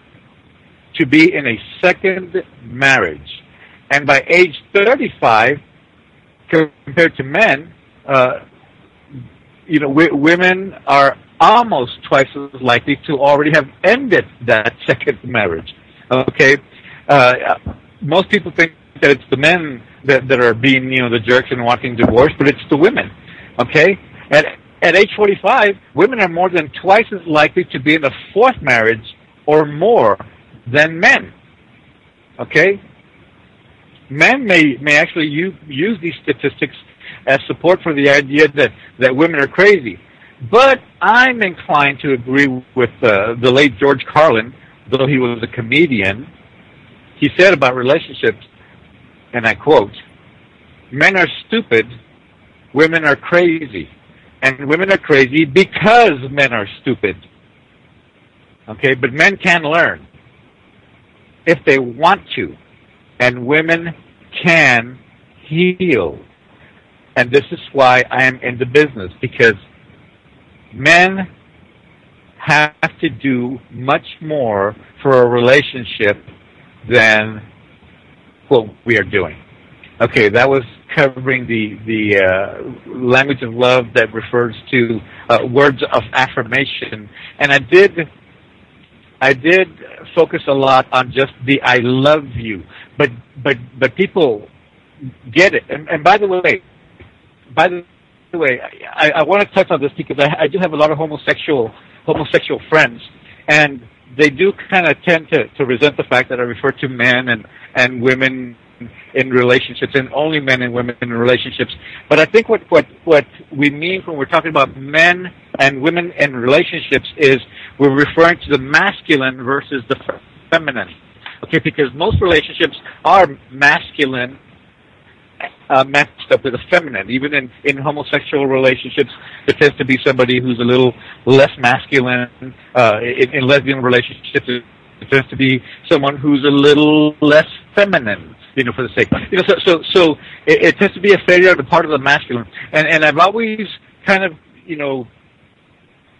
to be in a second marriage. And by age 35, compared to men, women are almost twice as likely to already have ended that second marriage. Okay? Most people think that it's the men that are being, the jerks and wanting divorce, but it's the women. Okay? At age 45, women are more than twice as likely to be in a fourth marriage or more than men. Okay? Men may actually use these statistics as support for the idea that women are crazy. But I'm inclined to agree with the late George Carlin, though he was a comedian. He said about relationships, and I quote, "Men are stupid, women are crazy, and women are crazy because men are stupid." Okay, but men can learn if they want to, and women can heal. And this is why I am in the business, because men have to do much more for a relationship than what we are doing. Okay, that was covering the language of love that refers to words of affirmation, and I did focus a lot on just the "I love you," but people get it. And by the way, I want to touch on this because I do have a lot of homosexual friends, and they do kind of tend to resent the fact that I refer to men and women in relationships, and only men and women in relationships. But I think what we mean when we're talking about men and women in relationships is we're referring to the masculine versus the feminine. Okay, because most relationships are masculine matched up with the feminine. Even in homosexual relationships, there tends to be somebody who's a little less masculine. In lesbian relationships, it tends to be someone who's a little less feminine, for the sake. So it tends to be a failure on the part of the masculine. And I've always kind of,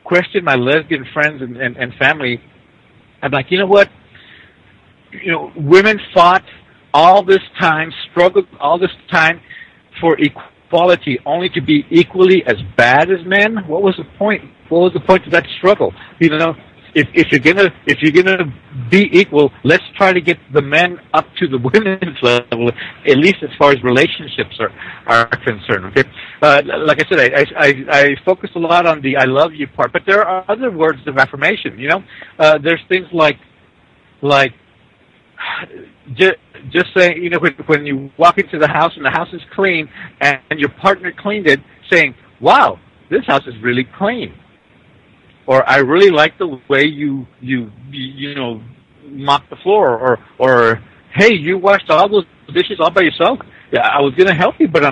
questioned my lesbian friends and family. I'm like, you know what? Women fought all this time, struggled all this time for equality, only to be equally as bad as men. What was the point? What was the point of that struggle? If you're gonna be equal, let's try to get the men up to the women's level, at least as far as relationships are concerned. Okay, like I said, I focus a lot on the "I love you" part, but there are other words of affirmation. There's things like just saying, when you walk into the house and the house is clean and your partner cleaned it, saying, "Wow, this house is really clean." Or, "I really like the way you mop the floor," or "Hey, you washed all those dishes all by yourself? Yeah, I was going to help you, but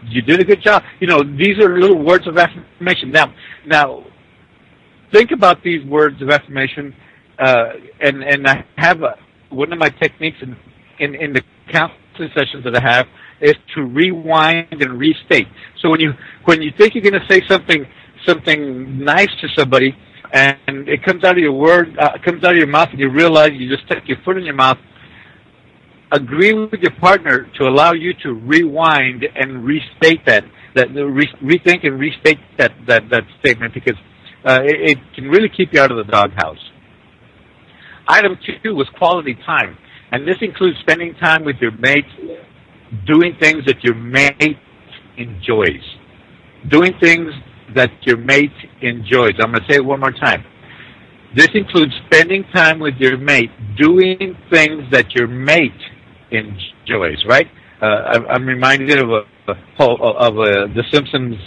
you did a good job." These are little words of affirmation. Now, think about these words of affirmation, and I have one of my techniques in the counseling sessions that I have is to rewind and restate. So when you think you're going to say something nice to somebody, and it comes out of your mouth, and you realize you just stuck your foot in your mouth, agree with your partner to allow you to rewind and restate rethink and restate that statement, because it can really keep you out of the doghouse. Item 2 was quality time, and this includes spending time with your mate, doing things that your mate enjoys. Doing things that your mate enjoys. I'm going to say it one more time. This includes spending time with your mate, doing things that your mate enjoys, right? I'm reminded of the Simpsons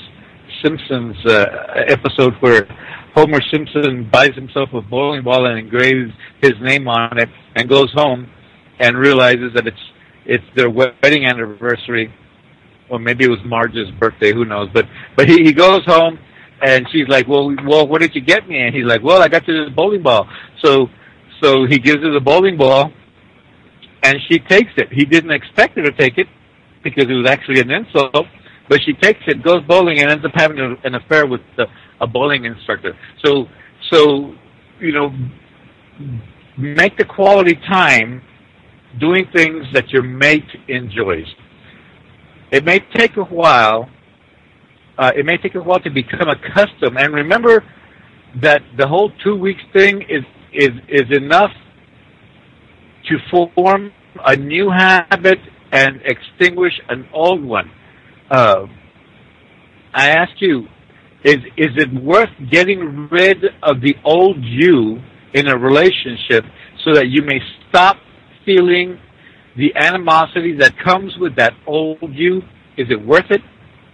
episode where Homer Simpson buys himself a bowling ball and engraves his name on it, and goes home and realizes that it's their wedding anniversary, or maybe it was Marge's birthday, who knows? But he goes home, and she's like, well, what did you get me? And he's like, well, I got you this bowling ball. So he gives her the bowling ball, and she takes it. He didn't expect her to take it because it was actually an insult, but she takes it, goes bowling, and ends up having an affair with a bowling instructor. So make the quality time doing things that your mate enjoys. It may take a while. It may take a while to become accustomed. And remember that the whole 2 weeks thing is enough to form a new habit and extinguish an old one. I ask you, is it worth getting rid of the old you in a relationship so that you may stop feeling the animosity that comes with that old you? Is it worth it?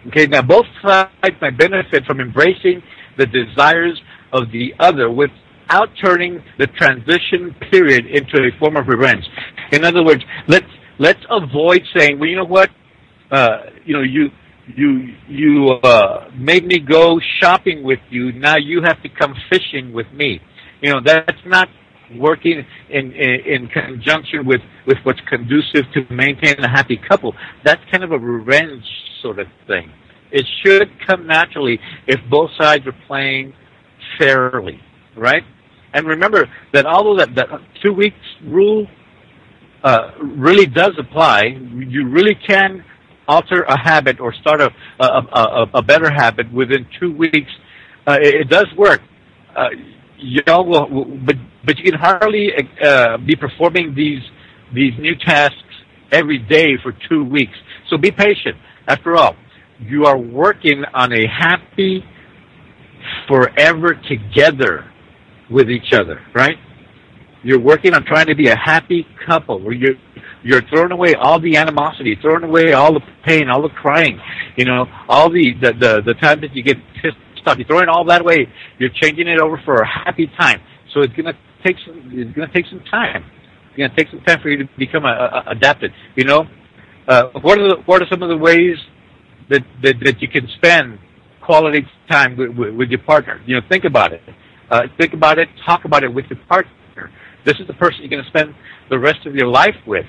Okay, now both sides might benefit from embracing the desires of the other without turning the transition period into a form of revenge. In other words, let's Let's avoid saying, well, you know what, you made me go shopping with you. Now you have to come fishing with me. That's not working in conjunction with what's conducive to maintain a happy couple. That's kind of a revenge sort of thing. It should come naturally if both sides are playing fairly, right? And remember that although that 2 weeks rule really does apply, you really can alter a habit or start a better habit within 2 weeks. It does work. Y'all will, but you can hardly be performing these new tasks every day for 2 weeks. So be patient. After all, you are working on a happy forever together with each other, right? You're working on trying to be a happy couple where you're throwing away all the animosity, throwing away all the pain, all the crying, all the time that you get pissed off. You're throwing all that away. You're changing it over for a happy time. So it's gonna take some time. It's gonna take some time for you to become adapted. What are some of the ways that you can spend quality time with your partner? Think about it. Talk about it with your partner. This is the person you're going to spend the rest of your life with,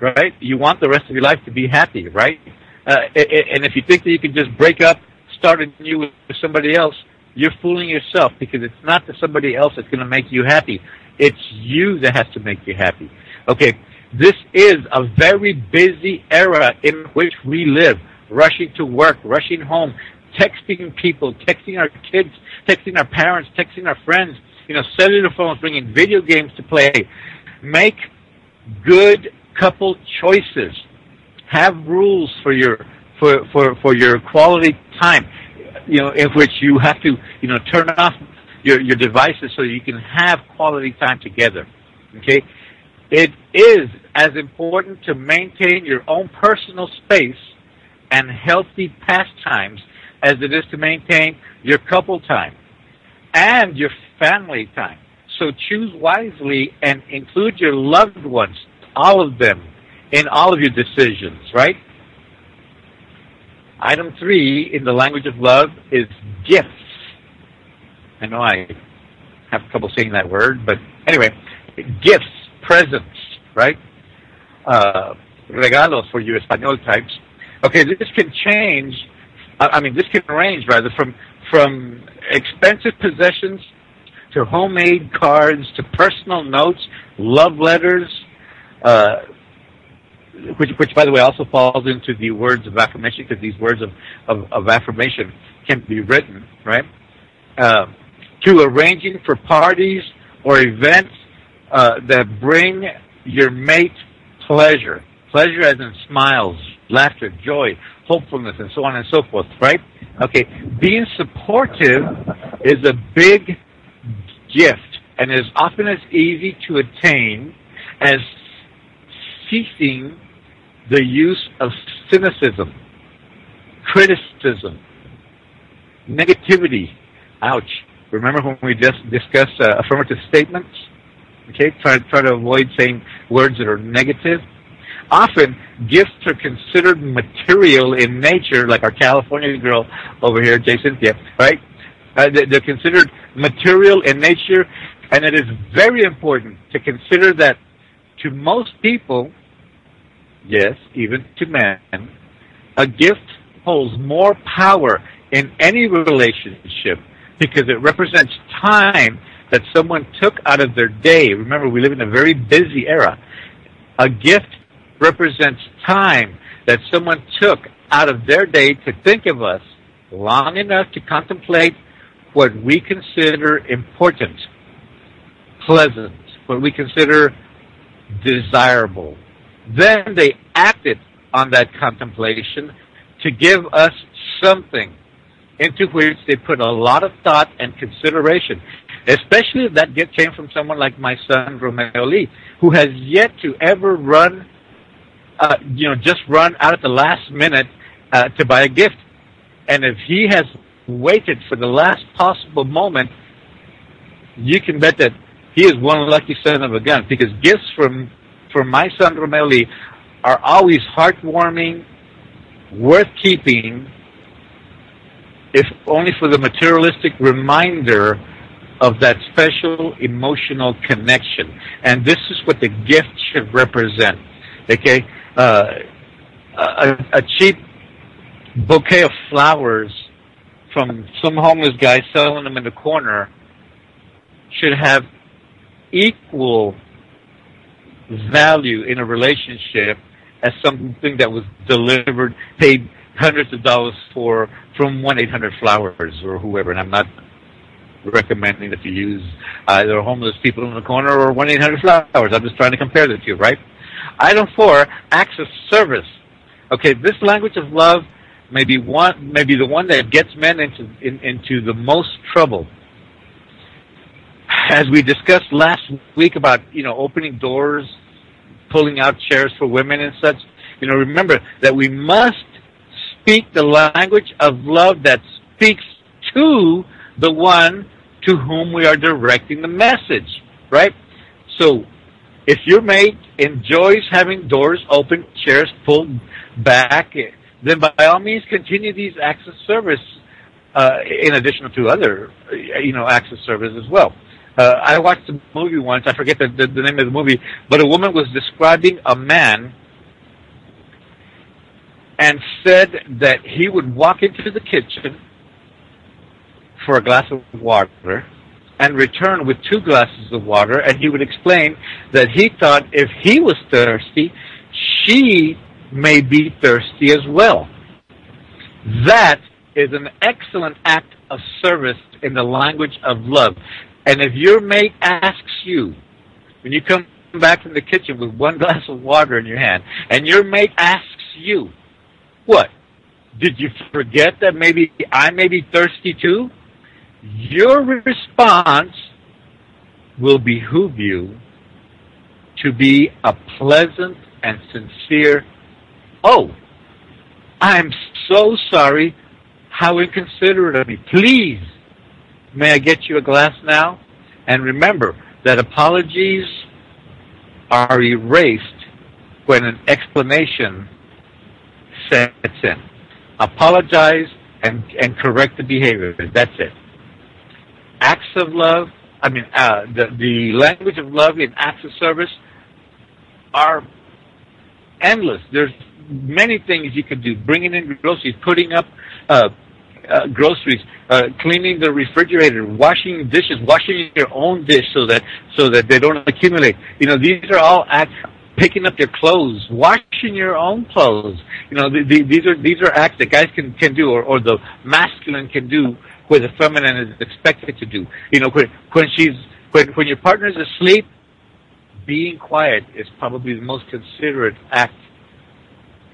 right? You want the rest of your life to be happy, right? And if you think that you can just break up, start anew with somebody else, you're fooling yourself, because it's not the somebody else that's going to make you happy. It's you that has to make you happy. Okay, this is a very busy era in which we live, rushing to work, rushing home, texting people, texting our kids, texting our parents, texting our friends, cellular phones, bringing video games to play. Make good couple choices. Have rules for your quality time, in which you have to, turn off your devices so you can have quality time together. Okay? It is as important to maintain your own personal space and healthy pastimes as it is to maintain your couple time and your family time. So choose wisely and include your loved ones, all of them, in all of your decisions, right? Item 3 in the language of love is gifts. I know I have trouble saying that word, but anyway, gifts, presents, right? Regalos for you Espanol types. Okay, this can range rather from expensive possessions to homemade cards to personal notes, love letters, which by the way also falls into the words of affirmation, because these words of affirmation can be written, right? To arranging for parties or events that bring your mate pleasure. Pleasure as in smiles, laughter, joy, hopefulness, and so on and so forth, right? Okay, being supportive is a big gift and is often as easy to attain as ceasing the use of cynicism, criticism, negativity. Ouch. Remember when we just discussed affirmative statements? Okay, try to avoid saying words that are negative. Often, gifts are considered material in nature, like our California girl over here, J. Cynthia, right? They're considered material in nature, and it is very important to consider that to most people, yes, even to men, a gift holds more power in any relationship because it represents time that someone took out of their day. Remember, we live in a very busy era. A gift represents time that someone took out of their day to think of us long enough to contemplate what we consider important, pleasant, what we consider desirable. Then they acted on that contemplation to give us something into which they put a lot of thought and consideration, especially if that gift came from someone like my son, Romeo Lee, who has yet to ever run just run out at the last minute to buy a gift. And if he has waited for the last possible moment, you can bet that he is one lucky son of a gun, because gifts from for my son Romelli are always heartwarming, worth keeping, if only for the materialistic reminder of that special emotional connection. And this is what the gift should represent. Okay? A cheap bouquet of flowers from some homeless guy selling them in the corner should have equal value in a relationship as something that was delivered, paid hundreds of dollars for from 1-800-Flowers or whoever. And I'm not recommending that you use either homeless people in the corner or 1-800-Flowers. I'm just trying to compare the two, right? Item 4, acts of service. Okay, this language of love may be the one that gets men into the most trouble. As we discussed last week about, opening doors, pulling out chairs for women and such, remember that we must speak the language of love that speaks to the one to whom we are directing the message, right? So, if your mate enjoys having doors open, chairs pulled back, then by all means continue these acts of service, in addition to other, acts of service as well. I watched a movie once, I forget the name of the movie, but a woman was describing a man and said that he would walk into the kitchen for a glass of water and return with 2 glasses of water, and he would explain that he thought if he was thirsty, she may be thirsty as well. That is an excellent act of service in the language of love. And if your mate asks you, when you come back from the kitchen with 1 glass of water in your hand, and your mate asks you, what? Did you forget that maybe I may be thirsty too? Your response will behoove you to be a pleasant and sincere, "Oh, I'm so sorry. How inconsiderate of me. Please, may I get you a glass now?" And remember that apologies are erased when an explanation sets in. Apologize and correct the behavior. That's it. Acts of love, the language of love in acts of service are endless. There's many things you can do. Bringing in groceries, putting up groceries, cleaning the refrigerator, washing dishes, washing your own dish so that they don't accumulate. These are all acts. Picking up your clothes, washing your own clothes. These are acts that guys can do, or the masculine can do, where the feminine is expected to do. When your partner's asleep, being quiet is probably the most considerate act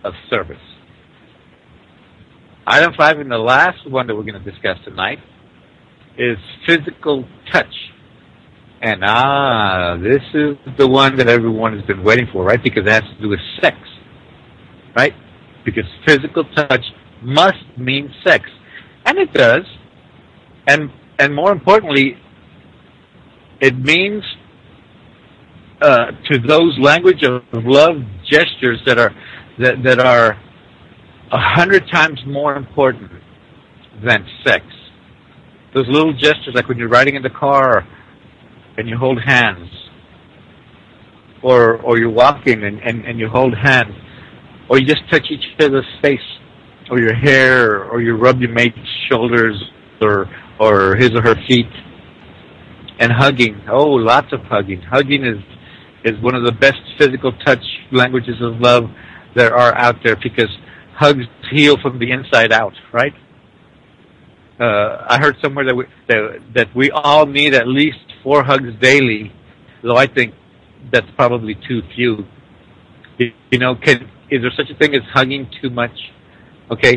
of service. Item 5, and the last one that we're going to discuss tonight, is physical touch. And this is the one that everyone has been waiting for, right? Because it has to do with sex, right? Because physical touch must mean sex. And it does. And more importantly, it means to those language of love gestures that are 100 times more important than sex. Those little gestures, like when you're riding in the car and you hold hands, or you're walking and you hold hands, or you just touch each other's face, or your hair, or you rub your mate's shoulders, or his or her feet, and hugging. Oh, lots of hugging. Hugging is one of the best physical touch languages of love there are out there, because hugs heal from the inside out, right? I heard somewhere that we all need at least 4 hugs daily, though I think that's probably too few. Is there such a thing as hugging too much? Okay,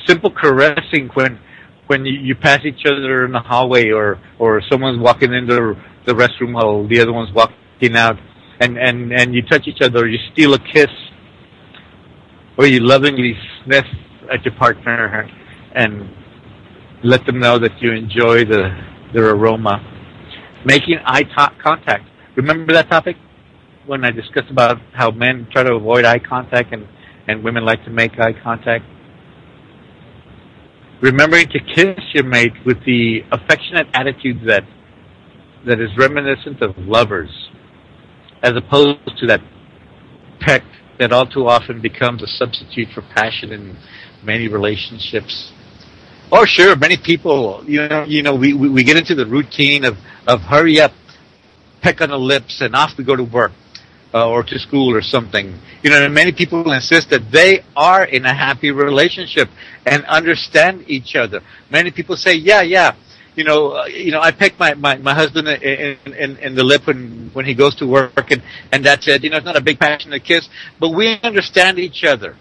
simple caressing when you pass each other in the hallway, or someone's walking into the restroom hall, the other one's walking out, and you touch each other, or you steal a kiss, or you lovingly sniff at your partner and let them know that you enjoy their aroma. Making eye contact. Remember that topic? when I discussed about how men try to avoid eye contact and women like to make eye contact? Remembering to kiss your mate with the affectionate attitude that is reminiscent of lovers, as opposed to that peck that all too often becomes a substitute for passion in many relationships. Or sure, many people, we get into the routine of hurry up, peck on the lips, and off we go to work or to school or something. Many people insist that they are in a happy relationship and understand each other. Many people say, yeah. I peck my husband in the lip when he goes to work, and that's it. It's not a big passionate kiss, but we understand each other.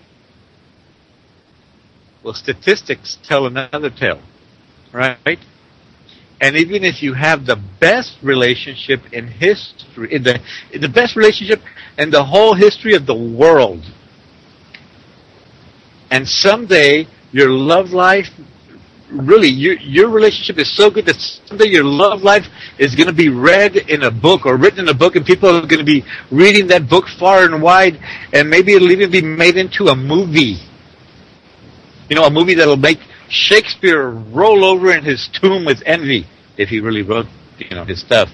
Well, statistics tell another tale, right? And even if you have the best relationship in history, the best relationship in the whole history of the world, and someday your love life, really, your relationship is so good that someday your love life is going to be read in a book or written in a book, and people are going to be reading that book far and wide, and maybe it'll even be made into a movie. A movie that'll make Shakespeare roll over in his tomb with envy if he really wrote, his stuff.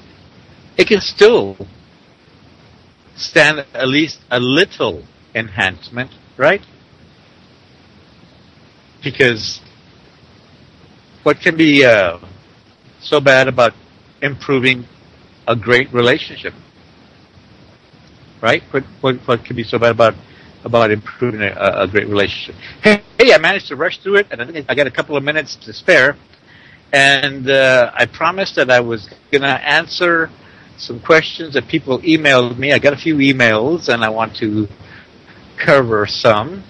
It can still stand at least a little enhancement, right? Because what can be so bad about improving a great relationship, right? What can be so bad about improving a great relationship? Hey, I managed to rush through it, and I think I got a couple of minutes to spare. And I promised that I was going to answer some questions that people emailed me. I got a few emails, and I want to cover some.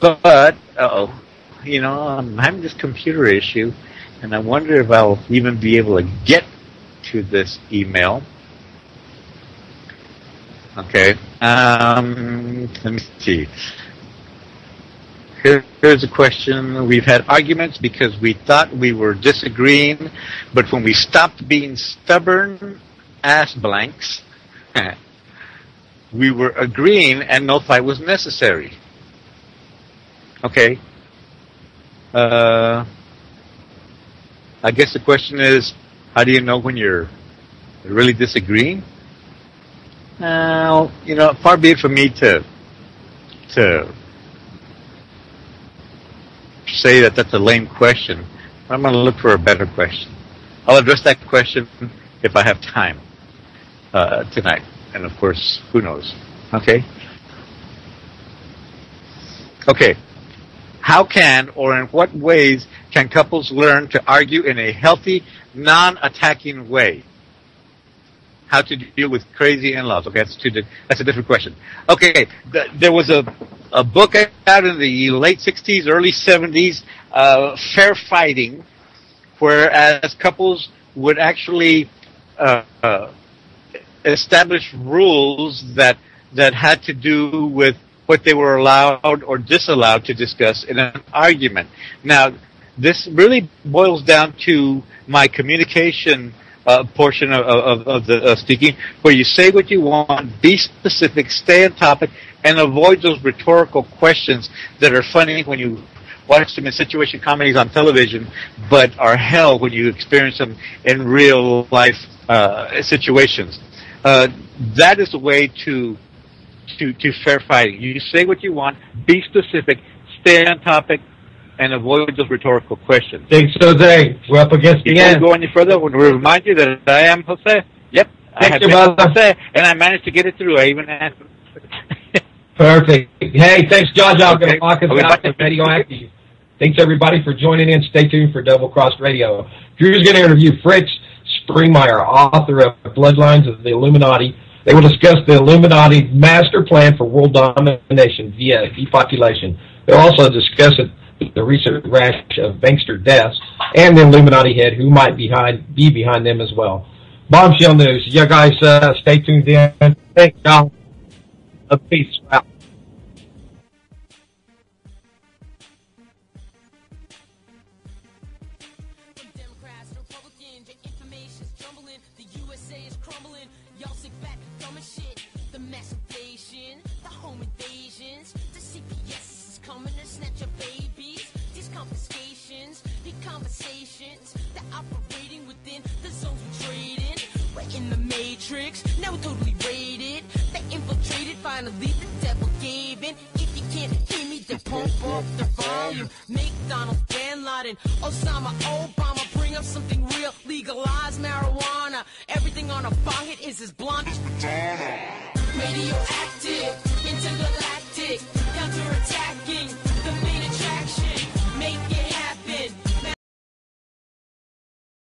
But, I'm having this computer issue, and I wonder if I'll even be able to get to this email. Okay. Let me see. Here's a question. We've had arguments because we thought we were disagreeing, but when we stopped being stubborn ass blanks, we were agreeing and no fight was necessary. Okay. I guess the question is, how do you know when you're really disagreeing? Far be it from me to say that that's a lame question. I'm going to look for a better question. I'll address that question if I have time tonight. And of course, who knows? Okay? Okay. How can or in what ways can couples learn to argue in a healthy, non-attacking way? How to deal with crazy in-laws. Okay, that's a different question. Okay, there was a book out in the late 60s, early 70s, Fair Fighting, whereas couples would actually establish rules that had to do with what they were allowed or disallowed to discuss in an argument. Now, this really boils down to my communication portion of the speaking, where you say what you want, be specific, stay on topic, and avoid those rhetorical questions that are funny when you watch them in situation comedies on television, but are hell when you experience them in real life situations. That is the way to fair fighting. You say what you want, be specific, stay on topic, and avoid those rhetorical questions. Thanks, Jose. We're up against the end. Before we go any further, I want to remind you that I am Jose. Yep. I have been Jose, and I managed to get it through. I even answered. Perfect. Hey, thanks, John. I'm going to walk us out with Radioactive. Thanks, everybody, for joining in. Stay tuned for Double Cross Radio. Drew's going to interview Fritz Springmeier, author of Bloodlines of the Illuminati. They will discuss the Illuminati master plan for world domination via depopulation. They'll also discuss the recent rash of bankster deaths and the Illuminati head who might be behind them as well. Bombshell news. You guys stay tuned in. Thanks, y'all. Peace out. The USA is crumbling. Y'all sit back, dumb as shit. The mass inflation, the home invasions, the CPS is coming to snatch your babies. These confiscations, the conversations, they're operating within the zones we trade in. We're in the matrix, now we're totally raided. They infiltrated, finally the devil gave in. If you can't hear me, then pump up the volume. McDonald's, Bin Laden, Osama, Obama, bring up something real, legalize marijuana. Everything on a bong hit is as blonde as Madonna. Radioactive.